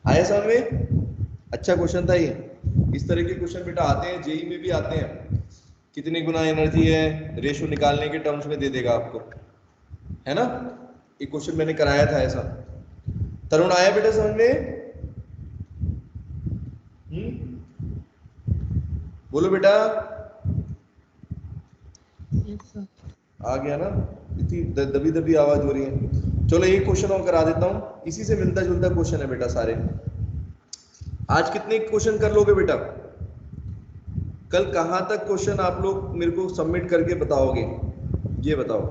आया समझ में? अच्छा क्वेश्चन था ये। इस तरह के क्वेश्चन बेटा आते हैं, जेई में भी आते हैं। कितनी गुना एनर्जी है रेशो निकालने के टर्म्स में दे देगा आपको, है ना? एक क्वेश्चन मैंने कराया था ऐसा। तरुण आया बेटा समझ में? बोलो बेटा। आ गया ना? इतनी दबी दबी आवाज हो रही है। चलो एक क्वेश्चन और करा देता हूं, इसी से मिलता जुलता क्वेश्चन है बेटा सारे। आज कितने क्वेश्चन कर लोगे बेटा? कल कहां तक क्वेश्चन आप लोग मेरे को सबमिट करके बताओगे, ये बताओ।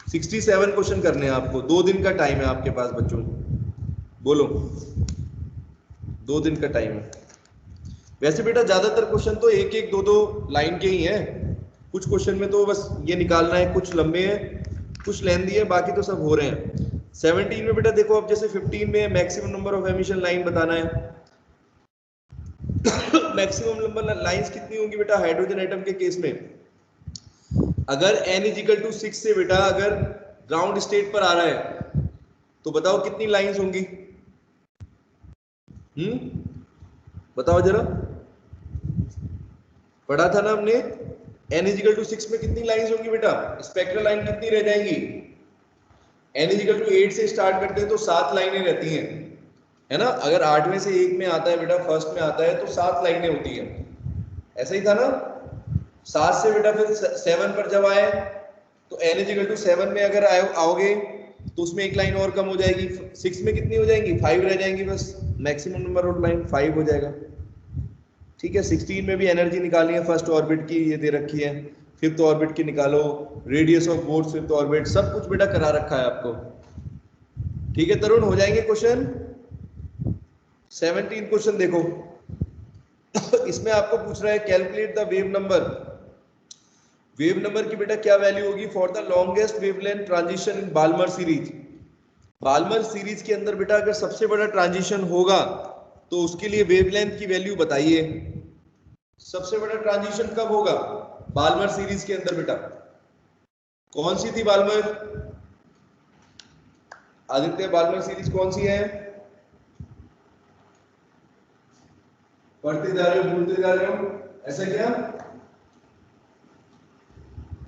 67 क्वेश्चन करने हैं आपको। 2 दिन का टाइम है आपके पास बच्चों, बोलो 2 दिन का टाइम है। वैसे बेटा ज्यादातर क्वेश्चन तो एक एक 2-2 लाइन के ही हैं। कुछ क्वेश्चन में तो बस ये निकालना है, कुछ लंबे हैं कुछ लेंथी है, बाकी तो सब हो रहे हैं। 17 में बेटा देखो, अब जैसे 15 में maximum number of emission line बताना है। मैक्सिमम नंबर लाइंस कितनी होंगी बेटा हाइड्रोजन एटम के केस में? अगर n = 6 से बेटा अगर ग्राउंड स्टेट पर आ रहा है तो बताओ कितनी लाइंस होंगी? बताओ जरा, पढ़ा था ना हमने? n = 6 में कितनी लाइंस होंगी बेटा? स्पेक्ट्रल लाइन कितनी रह जाएंगी? n = 8 से स्टार्ट करते हैं तो 7 लाइनें रहती हैं, है ना? अगर 8 में से 1 में आता है बेटा, फर्स्ट में आता है तो 7 लाइनें होती हैं। ऐसा ही था ना? 7 से बेटा फिर 7 पर जब आए तो n = 7 में अगर आओगे तो उसमें एक लाइन और कम हो जाएगी। 6 में कितनी हो जाएंगी? 5 रह जाएंगी बस। मैक्सिमम नंबर ऑफ लाइन 5 हो जाएगा। ठीक है, 16 में भी एनर्जी निकालनी है फर्स्ट ऑर्बिट की, ये दे रखी है, फिफ्थ ऑर्बिट की निकालो, radius of both fifth orbit, सब कुछ बेटा करा रखा है आपको। ठीक है तरुण, हो जाएंगे क्वेश्चन। 17 क्वेश्चन देखो। इसमें आपको पूछ रहा है calculate the wave number. Wave number की बेटा क्या वैल्यू होगी for the longest wavelength transition in Balmer series. Balmer series के अंदर बेटा अगर सबसे बड़ा ट्रांजिशन होगा तो उसके लिए वेवलेंथ की वैल्यू बताइए। सबसे बड़ा ट्रांजिशन कब होगा बाल्मर सीरीज के अंदर बेटा? कौन सी थी बाल्मर? आदित्य बाल्मर सीरीज कौन सी है? पढ़ते जा रहे हो, भूलते जा रहे हो, ऐसा क्या?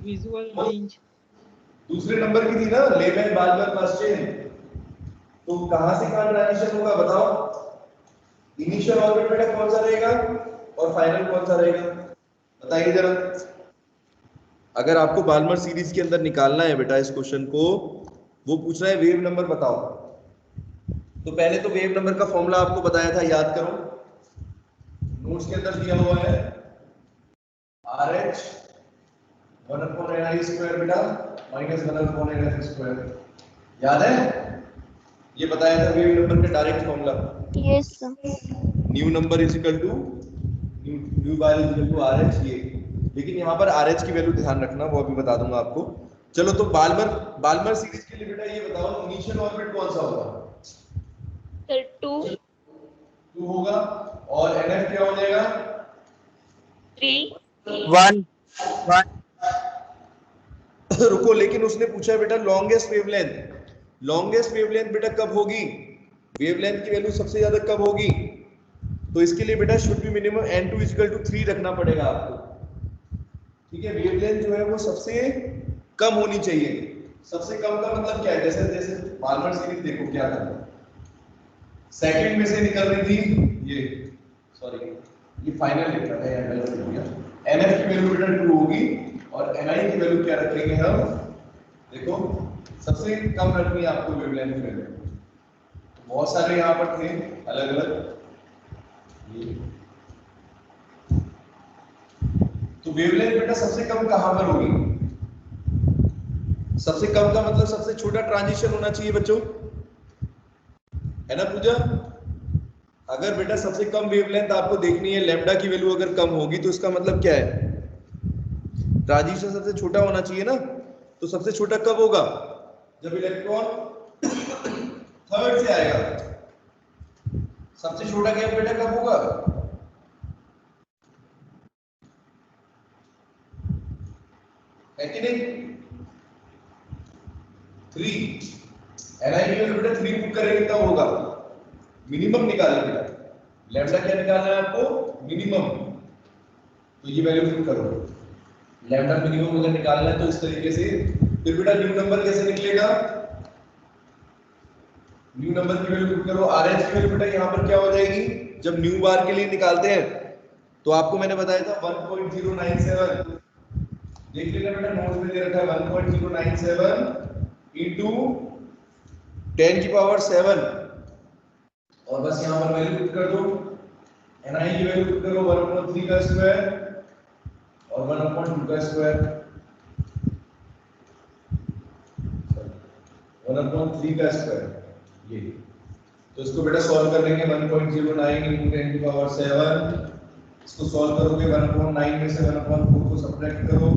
विजुअल रेंज दूसरे नंबर की थी ना, लेवेन बाल्मर पास्चेन। तो कहां से कहां ट्रांजिशन होगा बताओ? इनिशियल ऑर्बिट बेटा कौन सा रहेगा और फाइनल कौन सा रहेगा, बताइए जरा। अगर आपको बाल्मर सीरीज के अंदर निकालना है बेटा इस क्वेश्चन को, वो पूछ रहा है वेव नंबर बताओ। तो पहले तो वेव नंबर का फॉर्मूला आपको बताया था, याद करो, नोट्स के अंदर दिया हुआ है, RH 1/ni² बेटा माइनस 1/ns²। याद है? ये बताया था वेव नंबर का direct formula. Yes sir. Nu number is equal to nu bar is equal to RH। ये लेकिन यहाँ पर RH की वैल्यू ध्यान रखना, वो अभी बता दूंगा आपको। चलो तो बाल्मर सीरीज के लिए बेटा ये बताओ इनिशियल ऑर्बिट कौन सा होगा? सर 2 2 होगा और NF क्या हो जाएगा? 3 1 1 रुको, लेकिन उसने पूछा बेटा लॉन्गेस्ट वेवलेंथ। लॉन्गेस्ट वेवलेंथ बेटा कब होगी? वेवलेंथ की वैल्यू सबसे ज्यादा कब होगी? तो इसके लिए बेटा should be minimum n2 equal to 3 रखना पड़ेगा आपको। ठीक है, वेवलेंथ जो है वो सबसे कम होनी चाहिए। सबसे कम का मतलब क्या है? जैसे जैसे बाल्मर सीरीज देखो क्या करता है, सेकंड में से निकल रही थी ये, सॉरी ये फाइनल लिख रहा था, ये गलत हो गया। NF की वैल्यू बेटा 2 होगी और NI की वैल्यू क्या रखेंगे हम? देखो सबसे कम रखनी है आपको वेवलेंथ की वैल्यू। बहुत सारे यहाँ पर थे अलग अलग। तो वेवलेंथ बेटा सबसे कम कहां पर होगी? सबसे कम का मतलब सबसे छोटा ट्रांजिशन होना चाहिए बच्चों, है ना पूजा? अगर बेटा सबसे कम वेवलेंथ आपको देखनी है, लैम्डा की वैल्यू अगर कम होगी तो इसका मतलब क्या है? ट्रांजिशन सबसे छोटा होना चाहिए ना। तो सबसे छोटा कब होगा? जब इलेक्ट्रॉन थर्ड से आएगा। सबसे छोटा गैप बेटा कब होगा? है कि नहीं? 3। NI की वैल्यू बेटा 3 पुट करेंगे तब होगा। मिनिमम निकालना बेटा, लैम्डा क्या निकालना है आपको? मिनिमम। तो ये वैल्यू पुट करो, लैम्डा मिनिमम अगर निकालना है तो इस तरीके से। फिर बेटा न्यू नंबर कैसे निकलेगा? न्यू नंबर की वैल्यू पुट करो, RH की वैल्यू बेटा यहाँ पर क्या हो जाएगी? जब न्यू बार के लिए निकालते हैं तो आपको मैंने बताया था 1.097, देख लेना बेटा नोट्स में दे रखा है 1.097 into 10 की पावर 7 और बस यहाँ पर वैल्यू पुट कर दो। NI की वैल्यू पुट करो 1/3 का स्क्वायर और 1/2 का स्क्वायर, 1/3 का स्क्वायर ये। तो इसको बेटा सॉल्व कर लेंगे 1.09 into 10 की पावर 7। इसको सॉल्व करोगे 1/9 में से 1/4 को सब्ट्रैक्ट करो।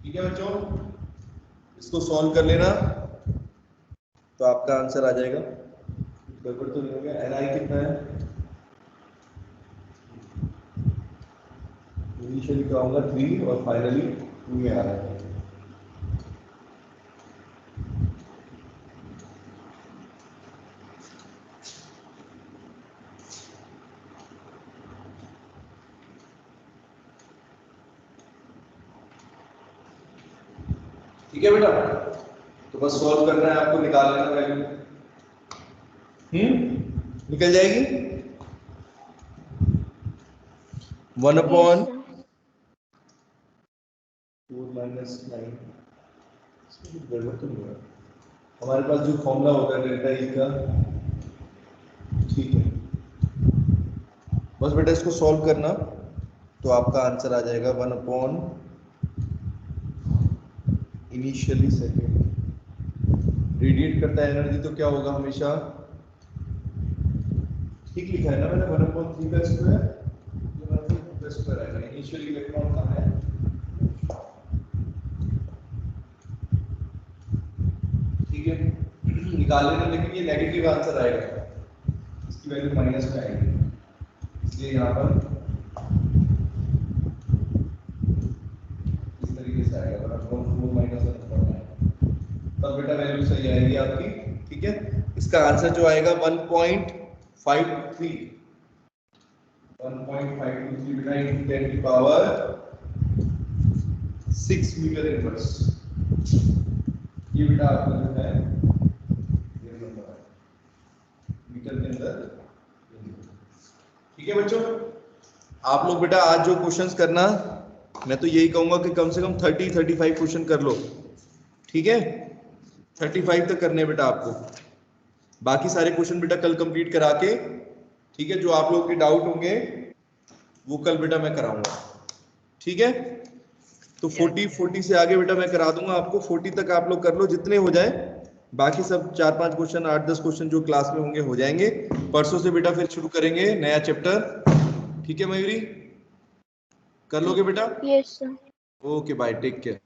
ठीक है बच्चों, इसको सॉल्व कर लेना तो आपका आंसर आ जाएगा। गड़बड़ तो नहीं हो गया? NI कितना है? इनिशियली क्या होगा 3 और फाइनली 2 में आ रहा है। ठीक है बेटा, तो बस सॉल्व करना है आपको, निकाल लेना वैल्यू। निकल जाएगी 1/4 -9। इसमें कुछ गड़बड़ तो नहीं है? हमारे पास जो फॉर्मूला होता है डेल्टा E का, ठीक है, बस बेटा इसको सॉल्व करना तो आपका आंसर आ जाएगा 1 अपॉन इनिशियली सेकेंड। रेडिएट करता है एनर्जी तो क्या होगा हमेशा, ठीक लिखा है ना मैंने, 1 अपॉन 3 का स्क्वायर, तो स्क्वायर आएगा। इनिशियली इलेक्ट्रॉन कहाँ है, ठीक है निकाल लेना, लेकिन ये नेगेटिव आंसर आएगा, इसकी वैल्यू माइनस में आएगी, इसलिए यहाँ पर इस तरीके से आएगा, बराबर 4 माइनस तब बेटा वैल्यू सही आएगी आपकी, ठीक है। इसका आंसर जो आएगा 1.523 बेटा इंटू 10 की पावर 6 मीटर इनवर्स, ये बेटा आपका जो है ये नंबर है मीटर के अंदर, ठीक है बच्चों। आप लोग बेटा आज जो क्वेश्चंस करना, मैं तो यही कहूंगा कि कम से कम 30-35 क्वेश्चन कर लो, ठीक है 35 तक करने बेटा आपको, बाकी सारे क्वेश्चन बेटा कल कंप्लीट करा के, ठीक है जो आप लोगों के डाउट होंगे वो कल बेटा मैं कराऊंगा, ठीक है। तो 40 से आगे बेटा मैं करा दूंगा आपको, 40 तक आप लोग कर लो जितने हो जाए, बाकी सब 4-5 क्वेश्चन 8-10 क्वेश्चन जो क्लास में होंगे हो जाएंगे। परसों से बेटा फिर शुरू करेंगे नया चैप्टर, ठीक है मयूरी, कर लोगे बेटा? Yes sir. Okay bye, take care.